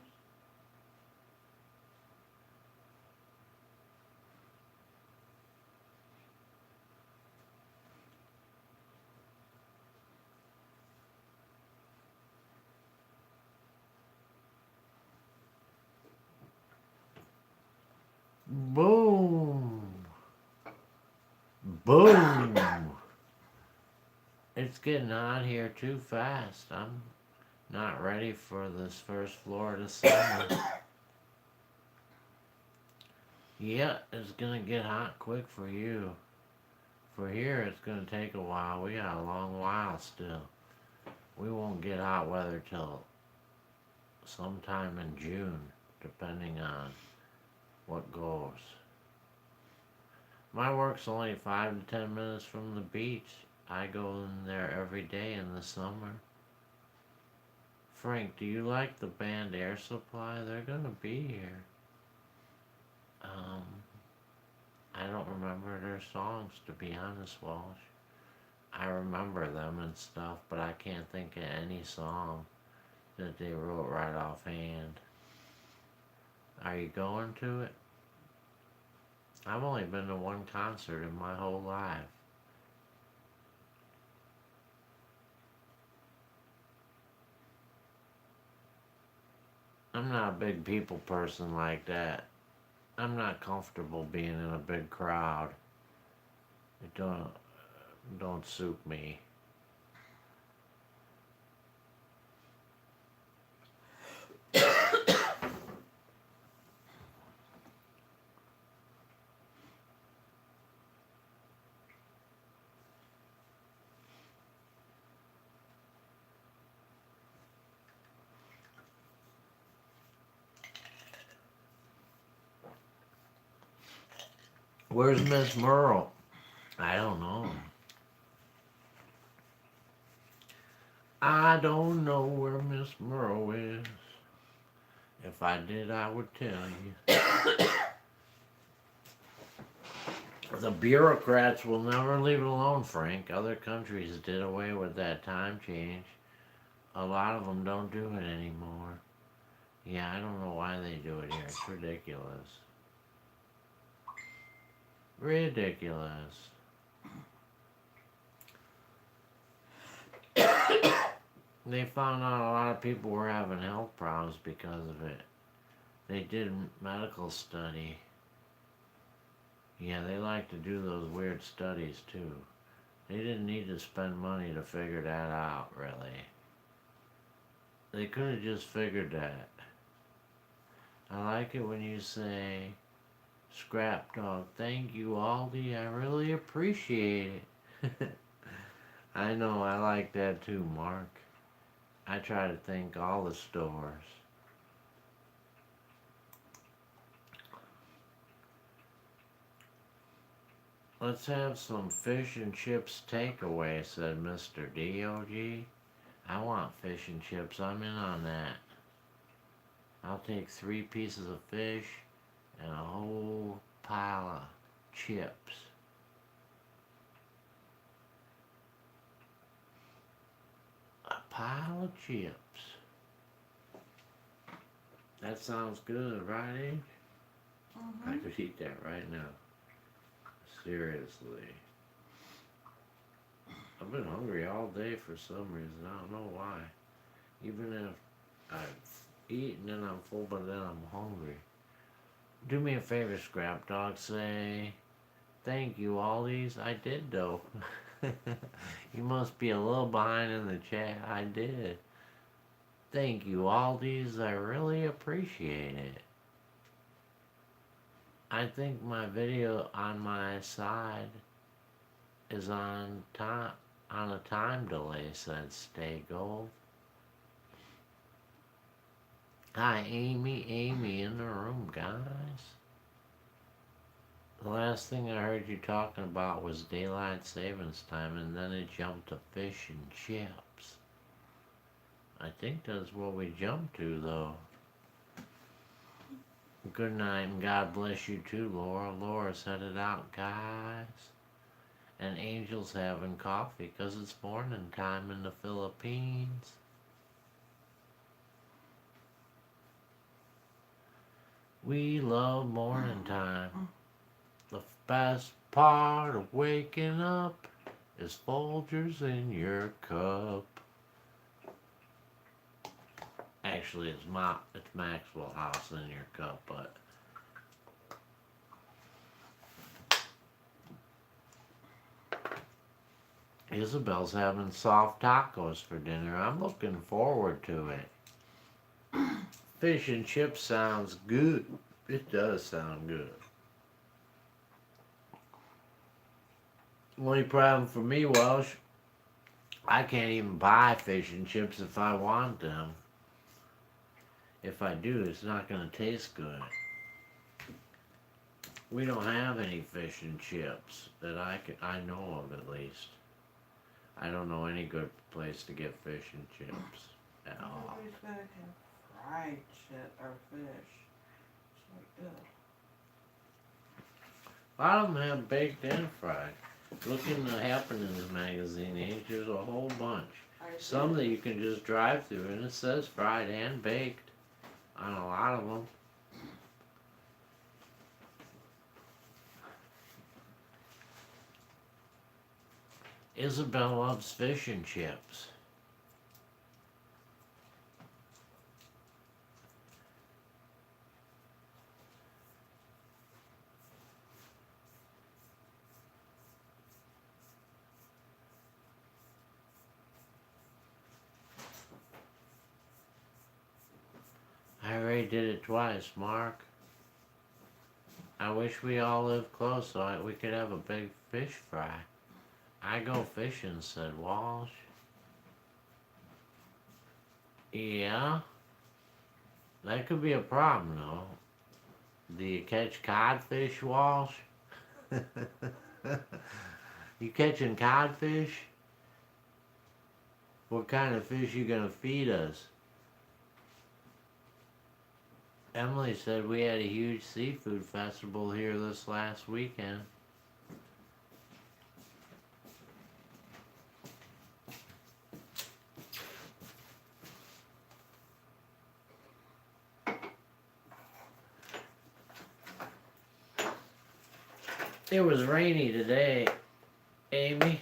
Boom. Boom. It's getting hot here too fast. I'm not ready for this first Florida summer. Yeah, it's gonna get hot quick for you. For here, it's gonna take a while. We got a long while still. We won't get hot weather till sometime in June, depending on what goes. My work's only 5 to 10 minutes from the beach. I go in there every day in the summer. Frank, do you like the band Air Supply? They're gonna be here. I don't remember their songs, to be honest, Walsh. I remember them and stuff, but I can't think of any song that they wrote right offhand. Are you going to it? I've only been to one concert in my whole life. I'm not a big people person like that. I'm not comfortable being in a big crowd. It don't suit me. Where's Miss Merle? I don't know. I don't know where Miss Merle is. If I did, I would tell you. The bureaucrats will never leave it alone, Frank. Other countries did away with that time change. A lot of them don't do it anymore. Yeah, I don't know why they do it here. It's ridiculous. Ridiculous. They found out a lot of people were having health problems because of it. They did medical study. Yeah, they like to do those weird studies too. They didn't need to spend money to figure that out, really. They could have just figured that. I like it when you say, Scrap Dog, thank you, Aldi. I really appreciate it. I know, I like that too, Mark. I try to thank all the stores. Let's have some fish and chips takeaway, said Mr. DOG. I want fish and chips. I'm in on that. I'll take 3 pieces of fish and a whole pile of chips. A pile of chips. That sounds good, right, Age? I could eat that right now. Seriously. I've been hungry all day for some reason. I don't know why. Even if I've eaten and I'm full, but then I'm hungry. Do me a favor, Scrap Dog. Say, thank you, Aldi's. I did, though. You must be a little behind in the chat. I did. Thank you, Aldi's. I really appreciate it. I think my video on my side is on time, on a time delay, said Stay Gold. Hi, Amy. Amy in the room, guys. The last thing I heard you talking about was daylight savings time, and then it jumped to fish and chips. I think that's what we jumped to, though. Good night, and God bless you too, Laura. Laura's headed out, guys. And Angel's having coffee, 'cause it's morning time in the Philippines. We love morning time. The best part of waking up is Folgers in your cup. Actually, it's Maxwell House in your cup, but Isabel's having soft tacos for dinner. I'm looking forward to it. Fish and chips sounds good. It does sound good. Only problem for me, Welsh, I can't even buy fish and chips if I want them. If I do, it's not going to taste good. We don't have any fish and chips that I know of, at least. I don't know any good place to get fish and chips at all. Everybody's gotta have fried shit or fish. It's like, ugh. A lot of them have baked and fried. Look in the Happenings magazine, Age. There's a whole bunch. Some that you can just drive through, and it says fried and baked on a lot of them. Isabel loves fish and chips. I already did it twice, Mark. I wish we all lived close so we could have a big fish fry. I go fishing, said Walsh. Yeah, that could be a problem, though. Do you catch codfish, Walsh? You catching codfish? What kind of fish you gonna feed us? Emily said we had a huge seafood festival here this last weekend. It was rainy today, Amy.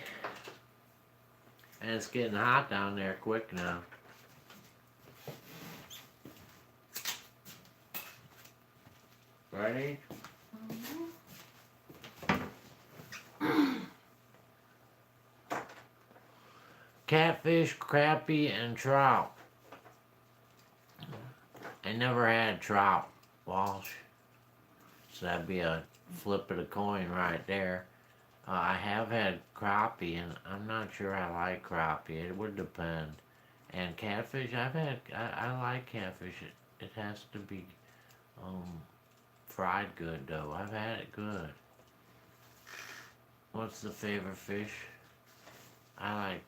And it's getting hot down there quick now. Ready? Catfish, crappie, and trout. I never had trout, Walsh. So that'd be a flip of the coin right there. I have had crappie, and I'm not sure I like crappie. It would depend. And catfish, I like catfish. It has to be fried good, though. I've had it good. What's the favorite fish? I like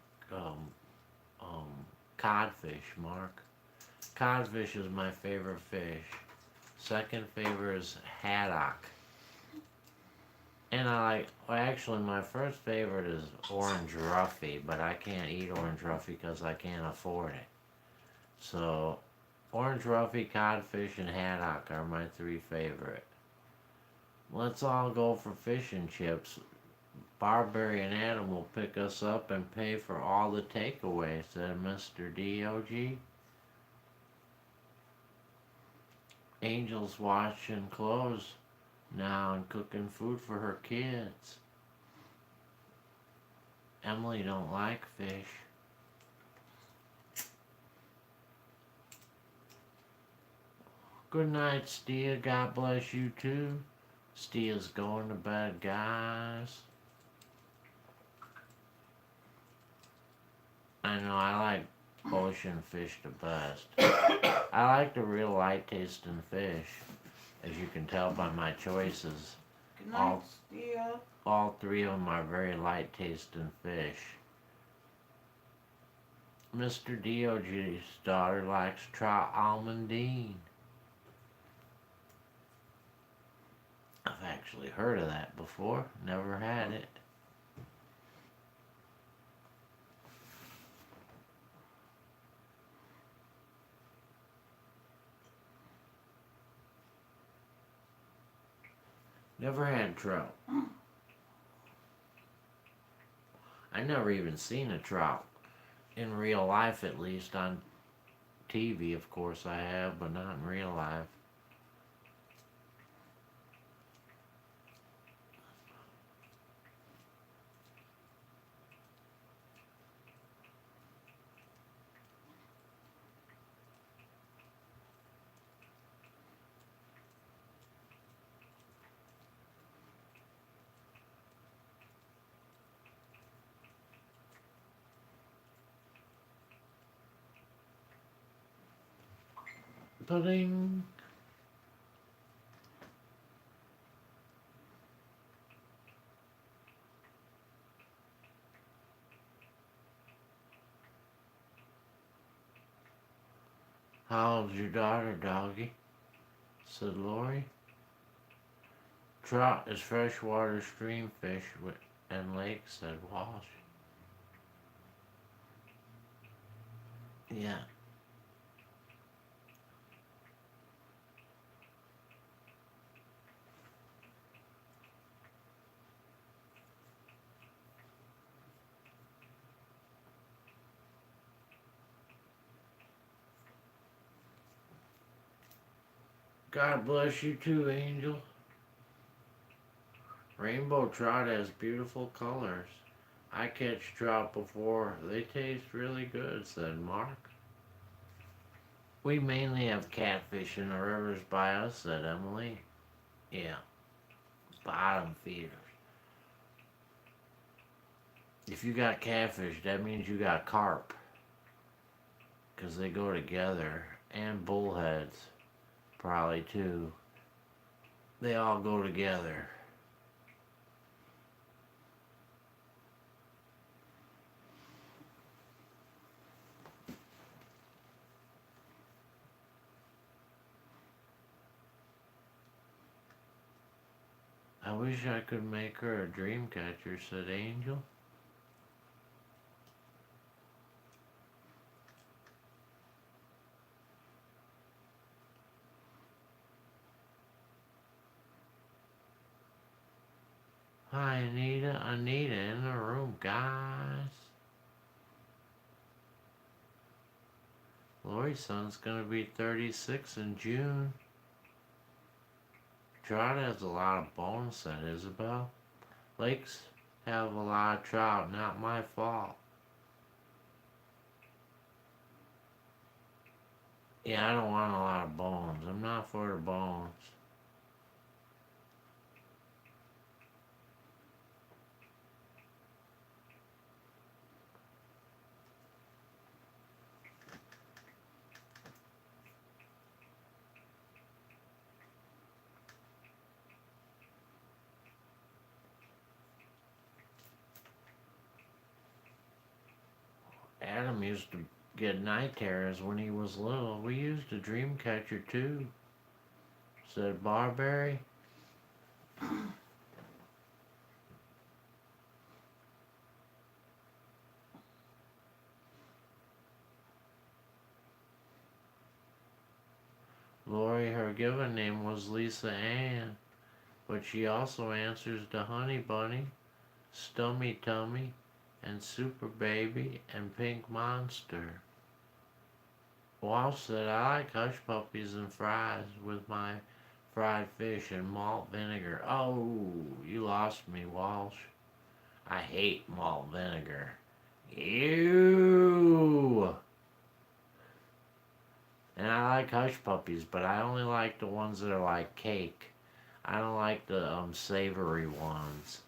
codfish, Mark. Codfish is my favorite fish. Second favorite is haddock. And I like, well, actually, my first favorite is orange roughy, but I can't eat orange roughy because I can't afford it. So, orange roughy, codfish, and haddock are my three favorite. Let's all go for fish and chips. Barbarian Adam will pick us up and pay for all the takeaway, said Mr. DOG. Angel's washing clothes now and cooking food for her kids. Emily don't like fish. Good night, Stia. God bless you too. Stia's going to bed, guys. I know, I like ocean fish the best. I like the real light tasting fish, as you can tell by my choices. Good night, Stia. All three of them are very light tasting fish. Mr. DOG's daughter likes trout almondine. I've actually heard of that before, never had it. Never had trout. I never even seen a trout. In real life, at least. On TV, of course, I have, but not in real life. Pudding. How old's your daughter, doggy? Said Lori. Trout is freshwater stream fish and lake, said Walsh. Yeah. God bless you too, Angel. Rainbow trout has beautiful colors. I catch trout before. They taste really good, said Mark. We mainly have catfish in the rivers by us, said Emily. Yeah, bottom feeders. If you got catfish, that means you got carp. Because they go together. And bullheads, probably too. They all go together. I wish I could make her a dream catcher, said Angel. Hi, Anita. Anita in the room, guys. Lori's son's gonna be 36 in June. Trout has a lot of bones, said Isabel. Lakes have a lot of trout, not my fault. Yeah, I don't want a lot of bones. I'm not for the bones. Adam used to get night terrors when he was little. We used a dream catcher too, said Barberry. Lori, her given name was Lisa Ann, but she also answers to Honey Bunny, Stummy Tummy, and Super Baby, and Pink Monster. Walsh said, I like hush puppies and fries with my fried fish and malt vinegar. Oh, you lost me, Walsh. I hate malt vinegar. Ew! And I like hush puppies, but I only like the ones that are like cake. I don't like the savory ones.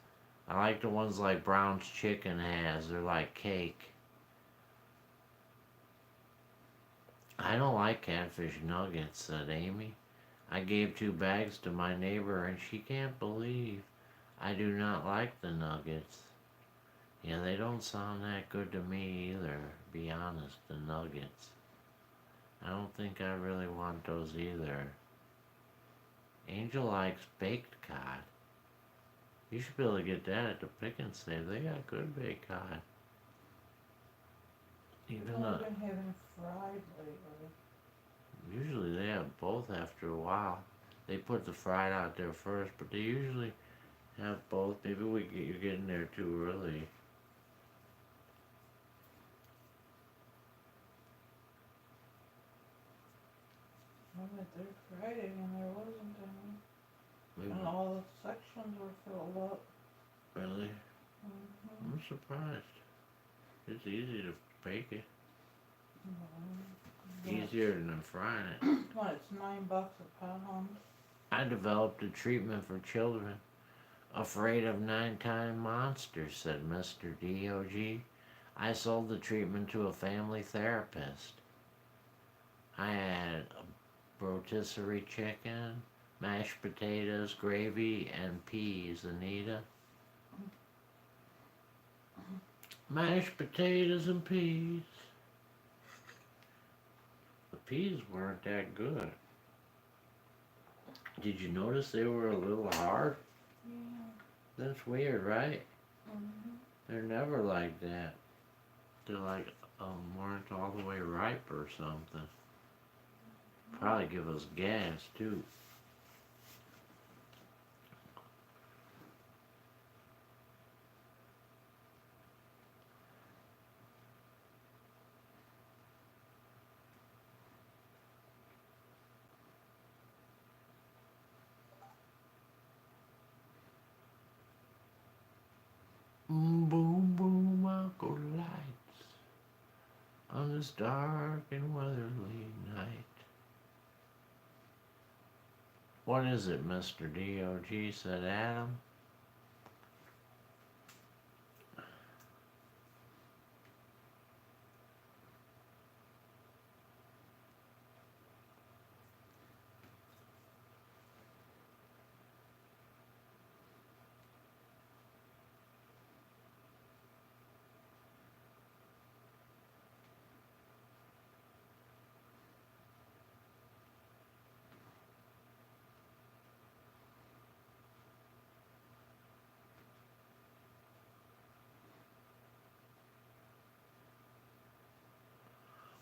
I like the ones like Brown's Chicken has. They're like cake. I don't like catfish nuggets, said Amy. I gave 2 bags to my neighbor and she can't believe I do not like the nuggets. Yeah, they don't sound that good to me either, to be honest, the nuggets. I don't think I really want those either. Angel likes baked cod. You should be able to get that at the Pick and Save. They got good baked cod. Even I've been having fried lately. usually they have both after a while. They put the fried out there first, but they usually have both. Maybe you're getting there too early. I went there Friday and there wasn't any. Maybe. And all the sections were filled up. Really? Mm-hmm. I'm surprised. It's easy to bake it. Easier than frying it. What, it's $9 a pound? I developed a treatment for children afraid of nighttime monsters, said Mr. DOG. I sold the treatment to a family therapist. I had a rotisserie chicken, mashed potatoes, gravy, and peas, Anita. Mashed potatoes and peas. The peas weren't that good. Did you notice they were a little hard? Yeah. That's weird, right? Mm-hmm. They're never like that. They're like weren't all the way ripe or something. Probably give us gas too. Boom, boom, Uncle lights on this dark and weatherly night. What is it, Mr. DOG, said Adam.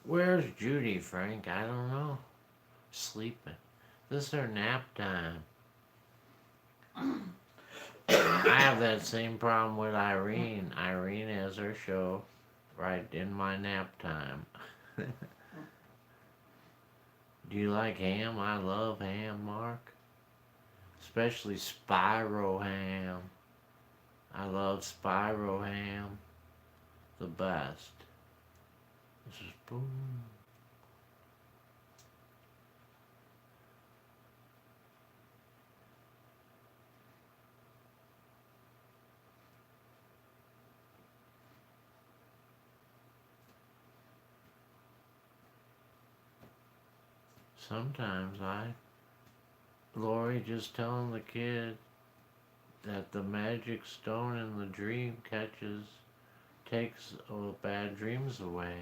Where's Judy, Frank? I don't know. Sleeping. This is her nap time. I have that same problem with Irene. Irene has her show right in my nap time. Do you like ham? I love ham, Mark. Especially Spyro ham. I love Spyro ham. The best. This is boom. Sometimes Lori just telling the kid that the magic stone in the dream takes bad dreams away.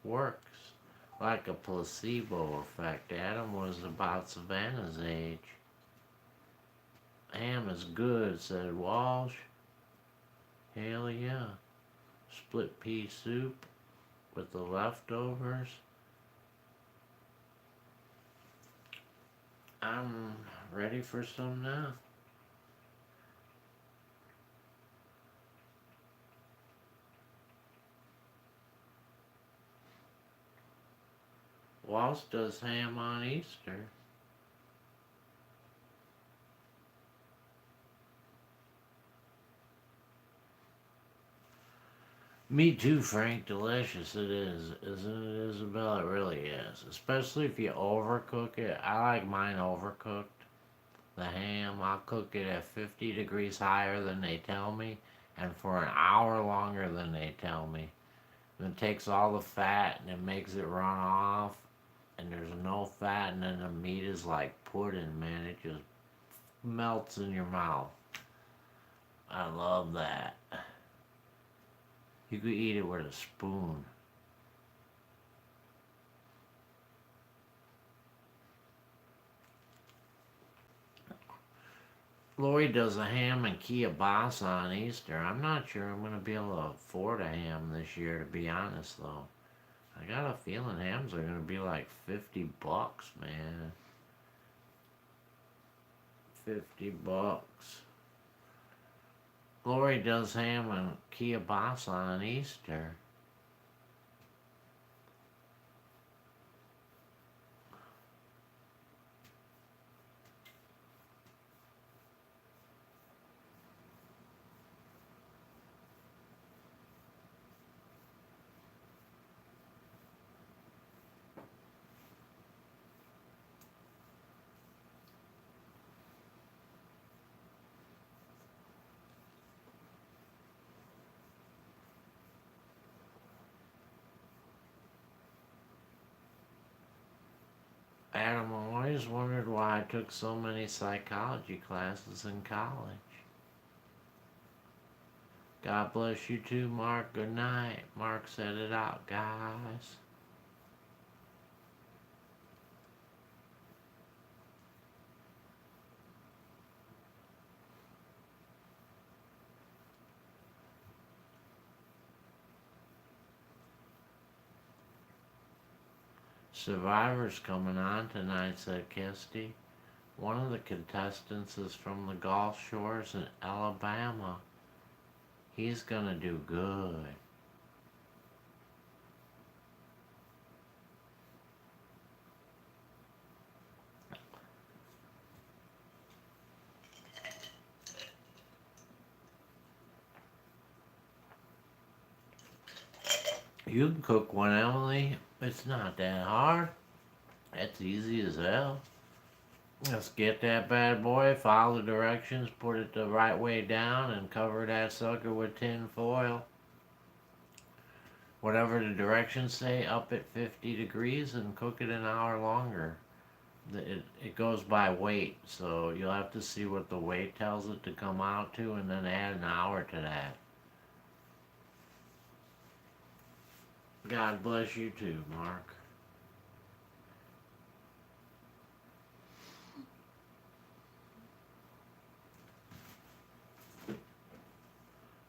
works. Like a placebo effect. Adam was about Savannah's age. Ham is good, said Walsh. Hell yeah. Split pea soup with the leftovers. I'm ready for some now. Walsh does ham on Easter. Me too, Frank. Delicious it is. Isn't it, Isabel? It really is. Especially if you overcook it. I like mine overcooked. The ham, I'll cook it at 50 degrees higher than they tell me, and for an hour longer than they tell me. And it takes all the fat and it makes it run off, and there's no fat, and then the meat is like pudding, man. It just melts in your mouth. I love that. You could eat it with a spoon. Lori does a ham and kielbasa on Easter. I'm not sure I'm going to be able to afford a ham this year, to be honest, though. I got a feeling hams are going to be like $50, man. $50. Lori does ham and kielbasa on Easter. Adam always wondered why I took so many psychology classes in college. God bless you too, Mark. Good night. Mark said it out, guys. Survivor's coming on tonight, said Kesty. One of the contestants is from the Gulf Shores in Alabama. He's gonna do good. You can cook one, Emily. It's not that hard. It's easy as hell. Let's get that bad boy, follow the directions, put it the right way down, and cover that sucker with tin foil. Whatever the directions say, up at 50 degrees and cook it an hour longer. It goes by weight, so you'll have to see what the weight tells it to come out to, and then add an hour to that. God bless you too, Mark.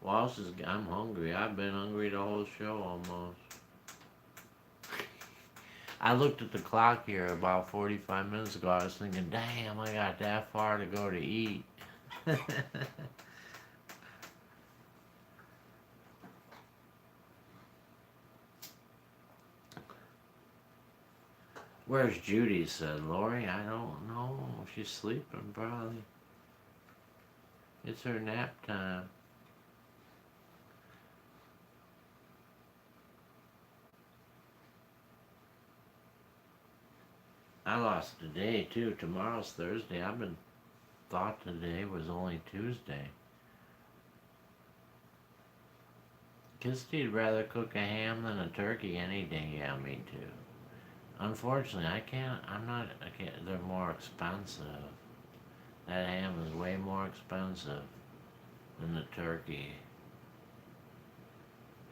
Walsh is, I'm hungry. I've been hungry the whole show almost. I looked at the clock here about 45 minutes ago. I was thinking, damn, I got that far to go to eat. Where's Judy, said Lori. I don't know. She's sleeping, probably. It's her nap time. I lost a day, too. Tomorrow's Thursday. I've been thought today was only Tuesday. Kisty'd rather cook a ham than a turkey any day. Yeah, me too. Unfortunately, I can't, they're more expensive. That ham is way more expensive than the turkey.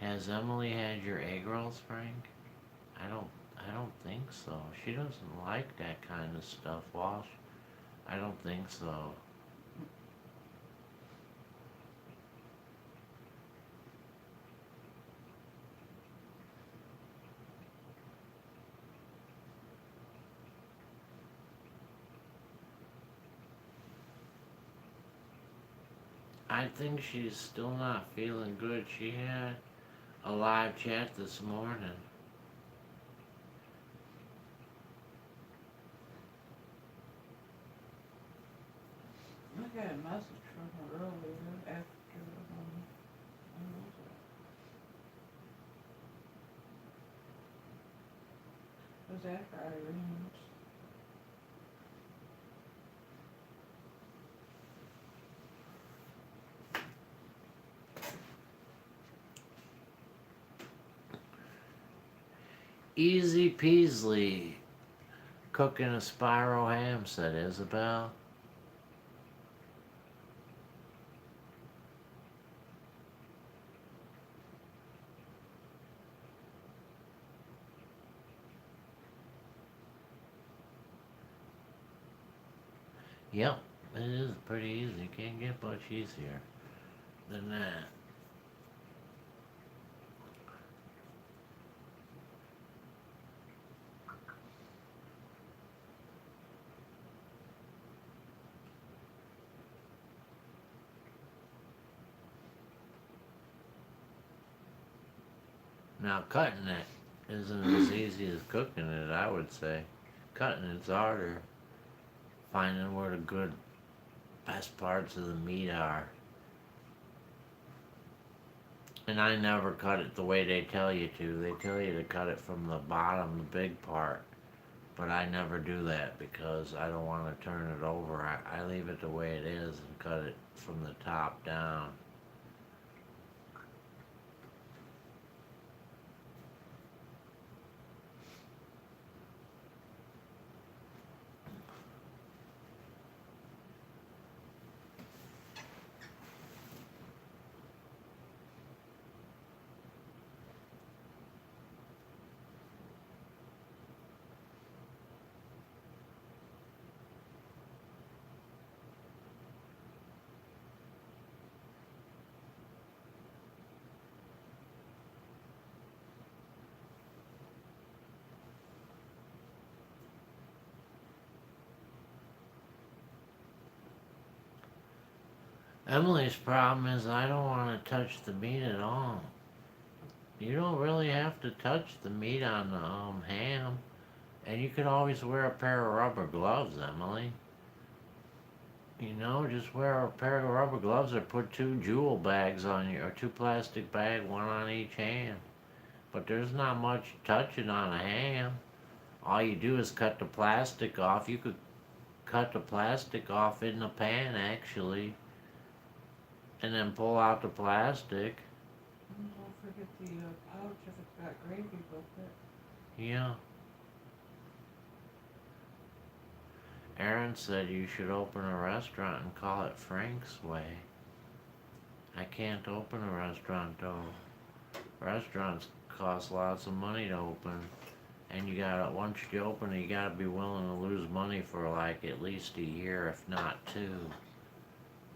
Has Emily had your egg rolls, Frank? I don't think so. She doesn't like that kind of stuff, Walsh. I don't think so. I think she's still not feeling good. She had a live chat this morning. I got a message from her earlier after, when was it? It was after Irene's. Easy peasy. Cooking a spiral ham, said Isabel. Yep, it is pretty easy. Can't get much easier than that. Now, cutting it isn't as easy as cooking it, I would say. Cutting it's harder. Finding where the good, best parts of the meat are. And I never cut it the way they tell you to. They tell you to cut it from the bottom, the big part. But I never do that because I don't want to turn it over. I leave it the way it is and cut it from the top down. Emily's problem is I don't want to touch the meat at all. You don't really have to touch the meat on the ham. And you could always wear a pair of rubber gloves, Emily. You know, just wear a pair of rubber gloves or put two jewel bags on you, or two plastic bags, one on each hand. But there's not much touching on a ham. All you do is cut the plastic off. You could cut the plastic off in the pan, actually, and then pull out the plastic. And don't forget the pouch if it's got gravy with it. Yeah. Aaron said you should open a restaurant and call it Frank's Way. I can't open a restaurant though. Restaurants cost lots of money to open. And you gotta, once you open it, you gotta be willing to lose money for like at least a year, if not two.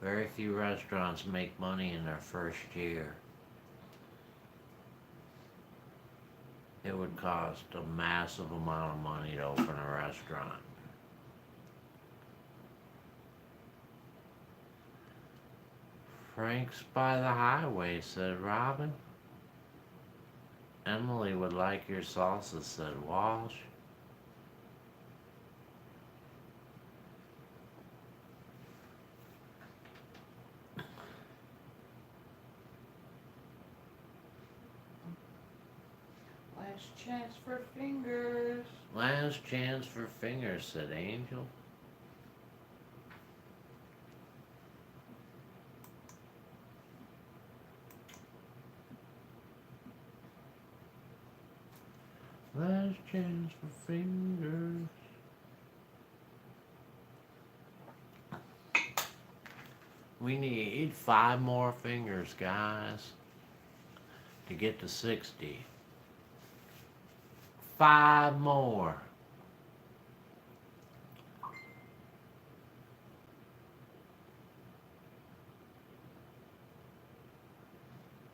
Very few restaurants make money in their first year. It would cost a massive amount of money to open a restaurant. Frank's by the highway, said Robin. Emily would like your salsa, said Walsh. Last chance for fingers. Last chance for fingers, said Angel. Last chance for fingers. We need 5 more fingers, guys, to get to 60. 5 more.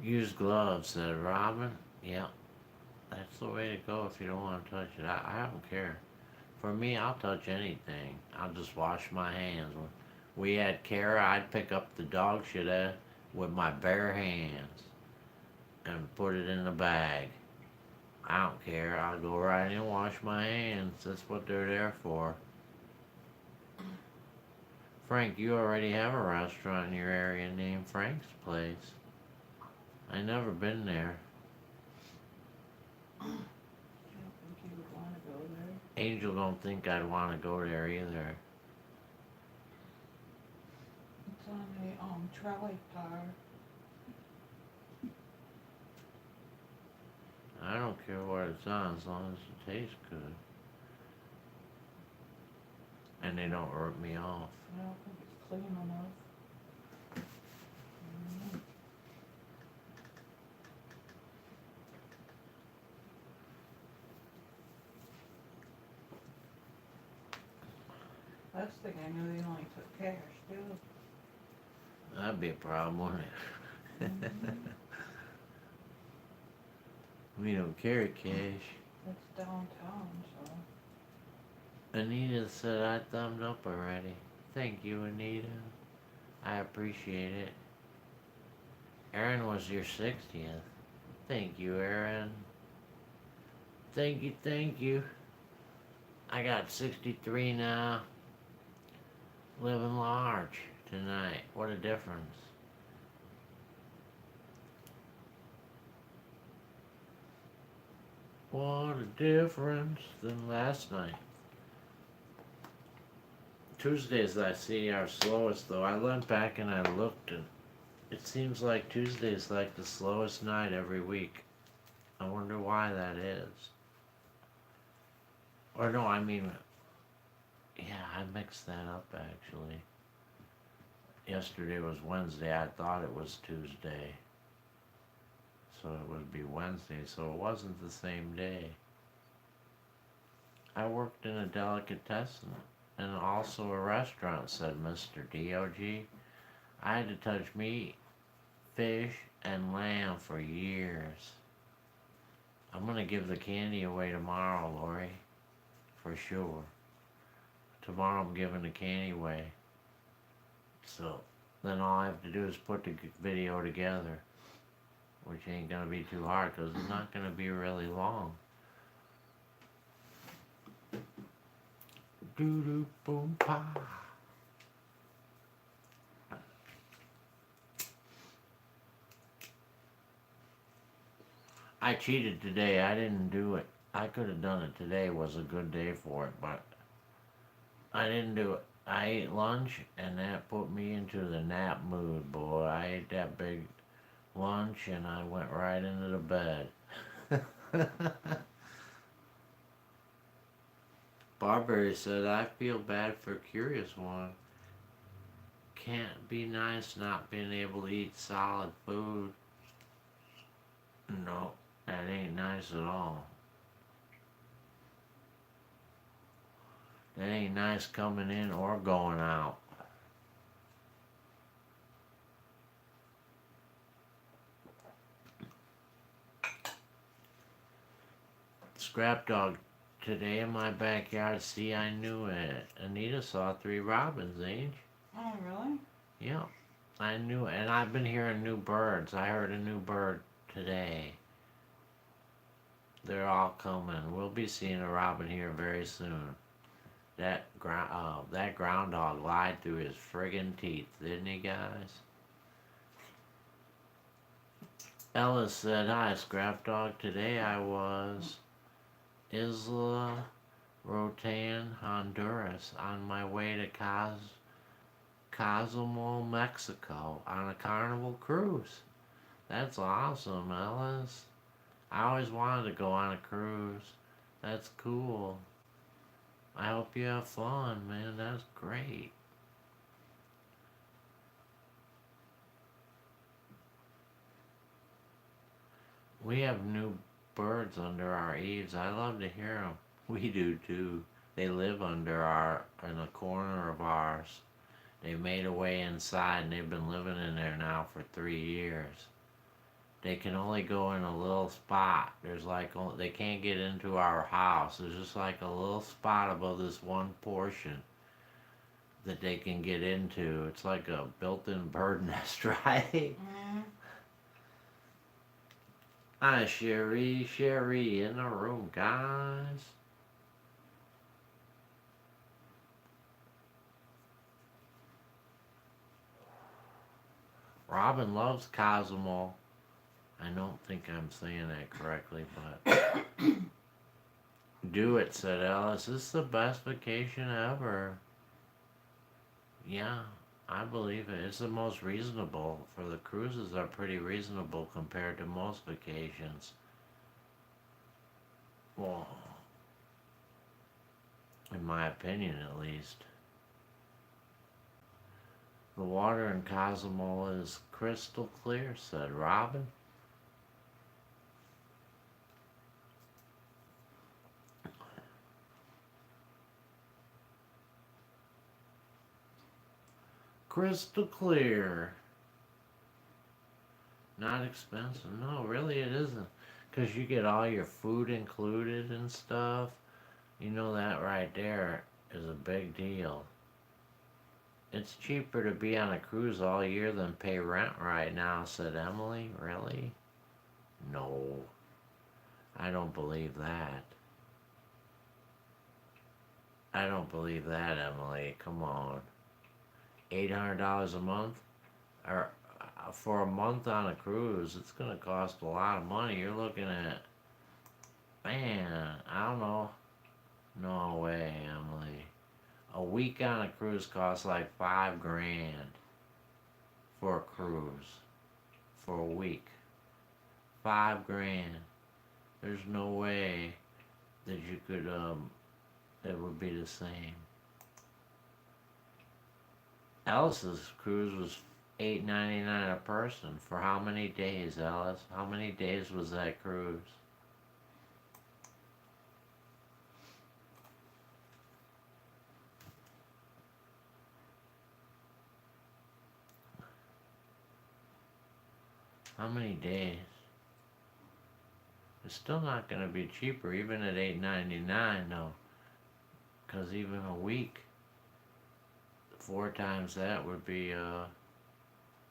Use gloves, said Robin. Yep, that's the way to go if you don't want to touch it. I don't care. For me, I'll touch anything. I'll just wash my hands. When we had Kara, I'd pick up the dog shit with my bare hands and put it in the bag. I don't care. I'll go right in and wash my hands. That's what they're there for. Frank, you already have a restaurant in your area named Frank's Place. I never been there. I don't think you would want to go there. Angel don't think I'd want to go there either. It's on a trolley car. I don't care what it's on as long as it tastes good. And they don't rip me off. I don't think it's clean enough. Mm. Last thing I knew, they only took cash too. That'd be a problem, wouldn't it? Mhm. We don't carry cash. It's downtown, so. Anita said I thumbed up already. Thank you, Anita. I appreciate it. Aaron was your 60th. Thank you, Aaron. Thank you, thank you. I got 63 now. Living large tonight. What a difference. What a difference than last night. Tuesdays I see are slowest though. I went back and I looked and it seems like Tuesday's like the slowest night every week. I wonder why that is. Or no, I mean, yeah, I mixed that up actually. Yesterday was Wednesday. I thought it was Tuesday. So it would be Wednesday, so it wasn't the same day. I worked in a delicatessen and also a restaurant, said Mr. DOG. I had to touch meat, fish, and lamb for years. I'm gonna give the candy away tomorrow, Lori. For sure. Tomorrow I'm giving the candy away. So, then all I have to do is put the video together. Which ain't gonna be too hard, because it's not gonna be really long. Doo-doo boom pa. I cheated today. I didn't do it. I could have done it today. Was a good day for it, but I didn't do it. I ate lunch, and that put me into the nap mood, boy. I ate that big lunch, and I went right into the bed. Barbary said, I feel bad for Curious One. Can't be nice not being able to eat solid food. No, that ain't nice at all. That ain't nice coming in or going out. Scrap dog today in my backyard. See, I knew it. Anita saw 3 robins, ain't you? Oh, really? Yeah, I knew it. And I've been hearing new birds. I heard a new bird today. They're all coming. We'll be seeing a robin here very soon. That groundhog lied through his friggin' teeth, didn't he, guys? Ellis said, hi, Scrap Dog. Today I was Isla Rotan, Honduras, on my way to Cozumel, Mexico, on a Carnival cruise. That's awesome, Ellis. I always wanted to go on a cruise. That's cool. I hope you have fun, man. That's great. We have new birds under our eaves. I love to hear them. We do too. They live in a corner of ours. They made a way inside and they've been living in there now for 3 years. They can only go in a little spot. There's like, they can't get into our house. There's just like a little spot above this one portion that they can get into. It's like a built-in bird nest, right? Mm. Hi, Sherry in the room, guys. Robin loves Cosmo. I don't think I'm saying that correctly, but do it, said Alice. This is the best vacation ever. Yeah, I believe it. It's the most reasonable. For the cruises are pretty reasonable compared to most vacations. Well, in my opinion at least. The water in Cozumel is crystal clear, said Robin. Crystal clear. Not expensive. No, really it isn't. Because you get all your food included and stuff. You know that right there is a big deal. It's cheaper to be on a cruise all year than pay rent right now, said Emily. Really? No. I don't believe that. I don't believe that, Emily. Come on. $800 a month? Or for a month on a cruise, it's going to cost a lot of money. You're looking at, man, I don't know. No way, Emily. A week on a cruise costs like $5,000 for a cruise for a week. $5,000. There's no way that you could it would be the same. Alice's cruise was $8.99 a person for how many days, Alice? How many days was that cruise? How many days? It's still not going to be cheaper, even at $8.99 though. Because even a week, 4 times that would be a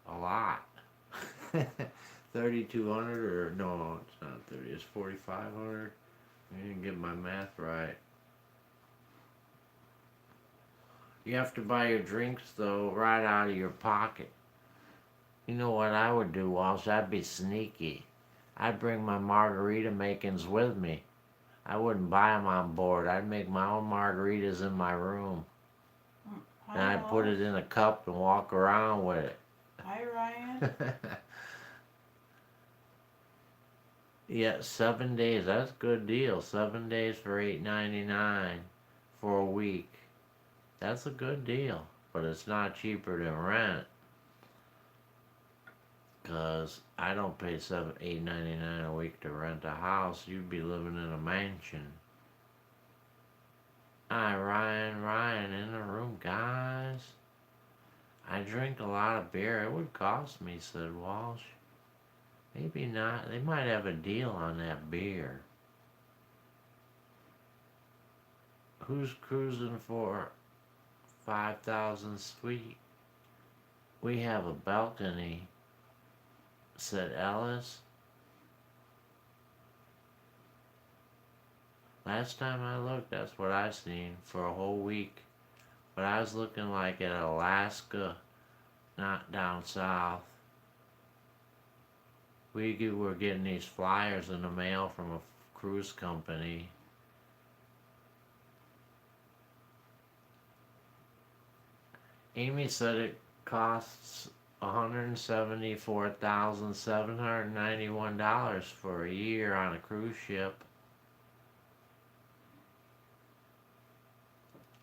lot. 3,200 or no, it's not 30. It's 4,500. I didn't get my math right. You have to buy your drinks though right out of your pocket. You know what I would do, Walsh? I'd be sneaky. I'd bring my margarita makings with me. I wouldn't buy them on board. I'd make my own margaritas in my room. And I'd put it in a cup and walk around with it. Hi, Ryan. Yeah, 7 days. That's a good deal. 7 days for $8.99 for a week. That's a good deal. But it's not cheaper than rent. Because I don't pay $8.99 a week to rent a house. You'd be living in a mansion. Hi, Ryan in the room, guys. I drink a lot of beer. It would cost me, said Walsh. Maybe not. They might have a deal on that beer. Who's cruising for 5,000 suite? We have a balcony, said Alice. Last time I looked, that's what I seen for a whole week. But I was looking like at Alaska, not down south. We were getting these flyers in the mail from a cruise company. Amy said it costs $174,791 for a year on a cruise ship.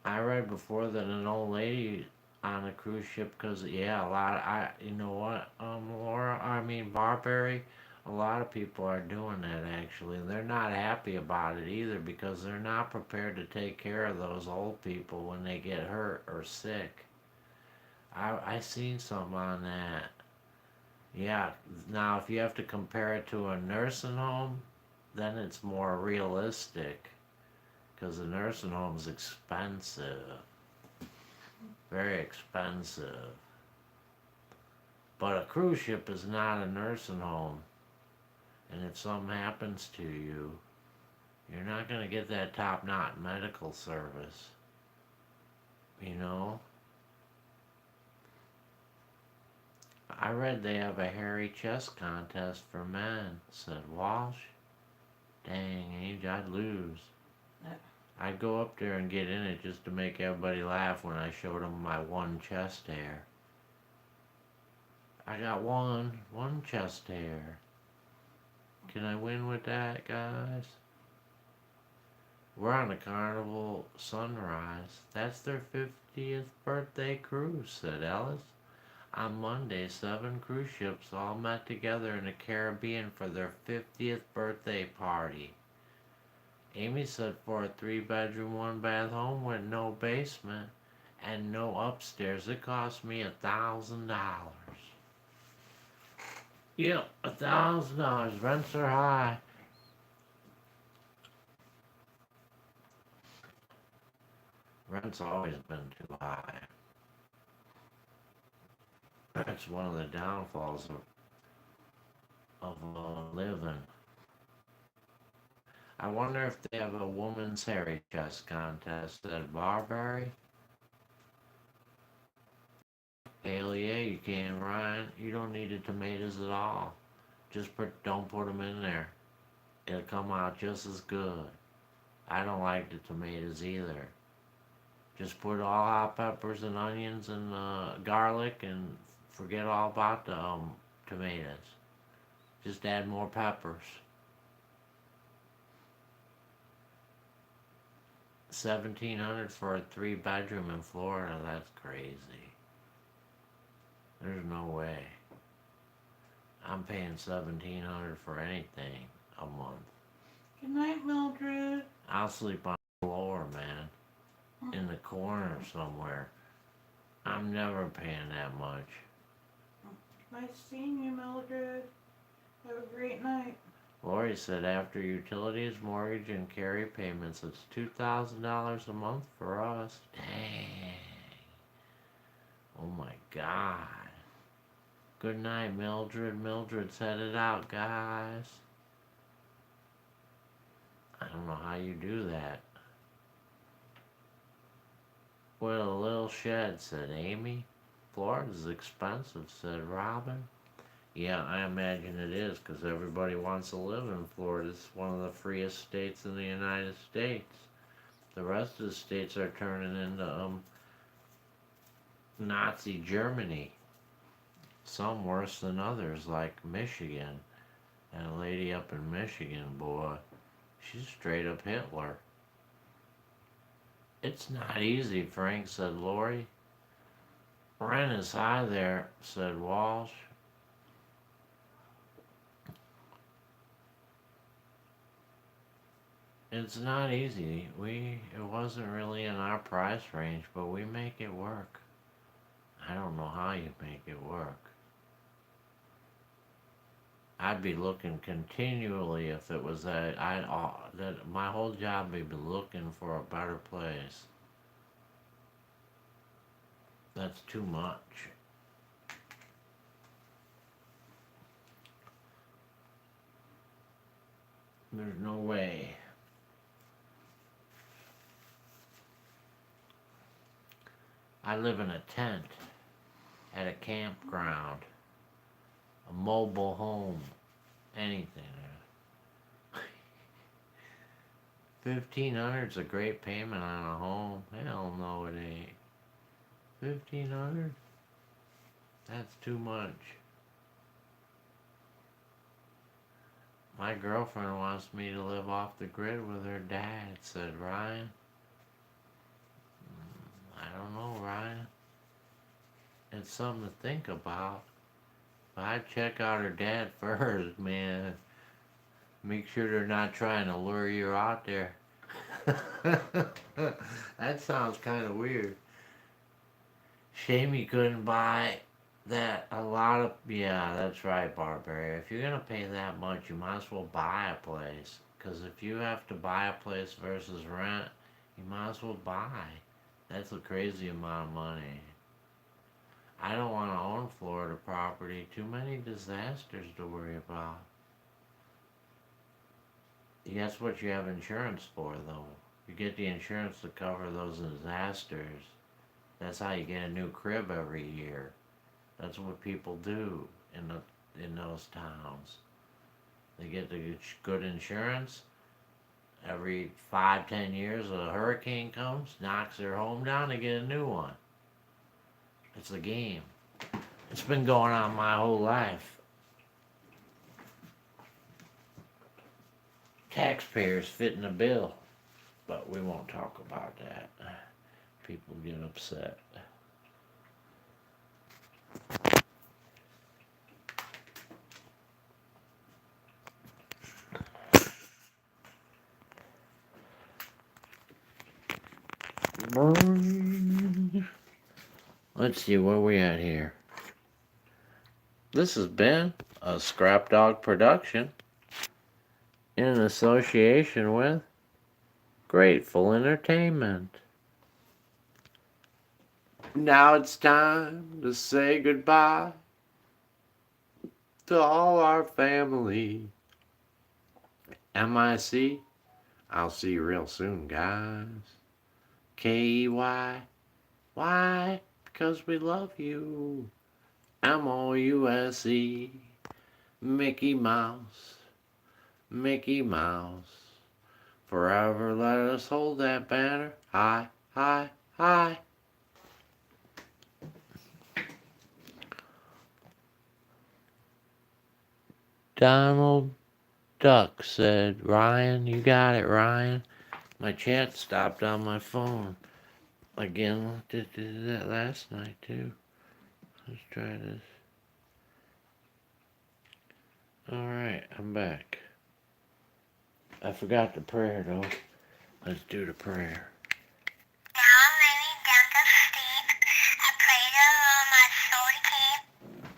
I read before that an old lady on a cruise ship, because yeah, you know what, Barberry, A lot of people are doing that actually. They're not happy about it either because they're not prepared to take care of those old people when they get hurt or sick. I seen something on that. Yeah, now if you have to compare it to a nursing home, then it's more realistic because a nursing home's expensive, very expensive. But a cruise ship is not a nursing home, and if something happens to you, you're not going to get that top-notch medical service, you know? I read they have a hairy chest contest for men, said Walsh. Dang, Age, I'd lose. I'd go up there and get in it just to make everybody laugh when I showed them my one chest hair. I got one chest hair. Can I win with that, guys? We're on the Carnival Sunrise. That's their 50th birthday cruise, said Ellis. On Monday, 7 cruise ships all met together in the Caribbean for their 50th birthday party. Amy said for a 3-bedroom, 1-bath home with no basement and no upstairs, it cost me $1,000. Yep, $1,000. Rents are high. Rent's always been too high. That's one of the downfalls of living. I wonder if they have a woman's hairy chest contest at Barberry. Hell yeah, you can, Ryan. You don't need the tomatoes at all. Don't put them in there. It'll come out just as good. I don't like the tomatoes either. Just put all hot peppers and onions and garlic and forget all about the tomatoes. Just add more peppers. $1,700 for a 3-bedroom in Florida. That's crazy. There's no way. I'm paying $1,700 for anything a month. Good night, Mildred. I'll sleep on the floor, man. In the corner somewhere. I'm never paying that much. Nice seeing you, Mildred. Have a great night. Lori said after utilities, mortgage, and carry payments, it's $2,000 a month for us. Dang. Oh my God. Good night, Mildred. Mildred's headed out, guys. I don't know how you do that. With a little shed, said Amy. Florida's expensive, said Robin. Yeah, I imagine it is, because everybody wants to live in Florida. It's one of the freest states in the United States. The rest of the states are turning into Nazi Germany. Some worse than others, like Michigan. And a lady up in Michigan, boy, she's straight up Hitler. It's not easy, Frank, said Lori. Rent is high there, said Walsh. It's not easy. It wasn't really in our price range, but we make it work. I don't know how you make it work. I'd be looking continually if it was that my whole job would be looking for a better place. That's too much. There's no way. I live in a tent at a campground, a mobile home, anything. 1,500's a great payment on a home. Hell no, it ain't. 1,500? That's too much. My girlfriend wants me to live off the grid with her dad, said Ryan. I don't know, Ryan. It's something to think about. I'd check out her dad first, man. Make sure they're not trying to lure you out there. That sounds kind of weird. Shame you couldn't buy that. A lot of. Yeah, that's right, Barbary. If you're gonna pay that much, you might as well buy a place. Because if you have to buy a place versus rent, you might as well buy. That's a crazy amount of money. I don't want to own Florida property. Too many disasters to worry about. That's what you have insurance for, though. You get the insurance to cover those disasters. That's how you get a new crib every year. That's what people do in those towns. They get the good insurance. Every 5, 10 years, a hurricane comes, knocks their home down. They get a new one. It's a game. It's been going on my whole life. Taxpayers fitting the bill, but we won't talk about that. People get upset. Let's see where we at here. This has been a Scrap Dog production in association with Grateful Entertainment. Now it's time to say goodbye to all our family. MIC, I'll see you real soon, guys. KEY, why? Because we love you. MOUSE, Mickey Mouse, Mickey Mouse. Forever let us hold that banner high, high, high. Donald Duck said, Ryan, you got it, Ryan. My chat stopped on my phone. Again, did that last night too. Let's try this. Alright, I'm back. I forgot the prayer though. Let's do the prayer. Now I'm laying down to sleep. I pray the Lord my soul to keep.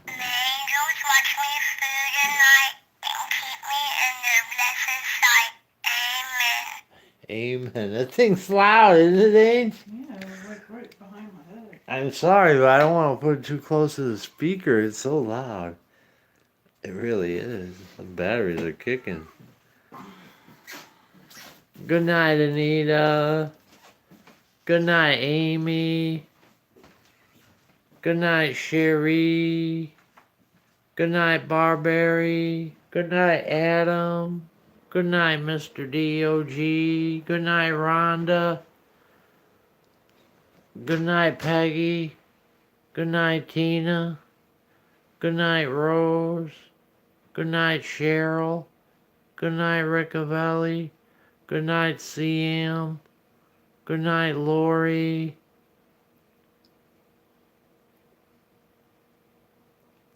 The angels watch me through the night and keep me in their blessed sight. Amen. Amen. That thing's loud, isn't it, Ainge? Yeah, it was like right behind my head. I'm sorry, but I don't want to put it too close to the speaker. It's so loud. It really is. The batteries are kicking. Good night, Anita. Good night, Amy. Good night, Sherry. Good night, Barbary. Good night, Adam. Good night, Mr. DOG. Good night, Rhonda. Good night, Peggy. Good night, Tina. Good night, Rose. Good night, Cheryl. Good night, Riccavelli. Good night, CM. Good night, Lori.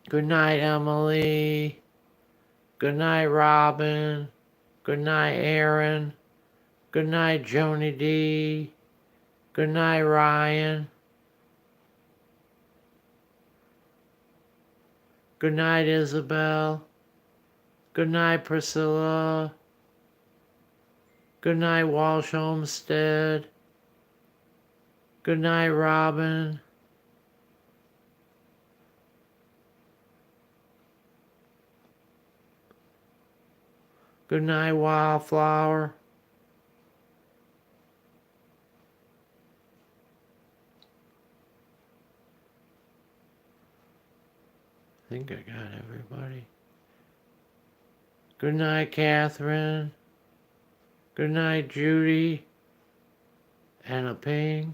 Good night, Emily. Good night, Robin. Good night, Aaron. Good night, Joni D. Good night, Ryan. Good night, Isabel. Good night, Priscilla. Good night, Walsh Homestead. Good night, Robin. Good night, Wildflower. I think I got everybody. Good night, Catherine. Good night, Judy. Anna Ping.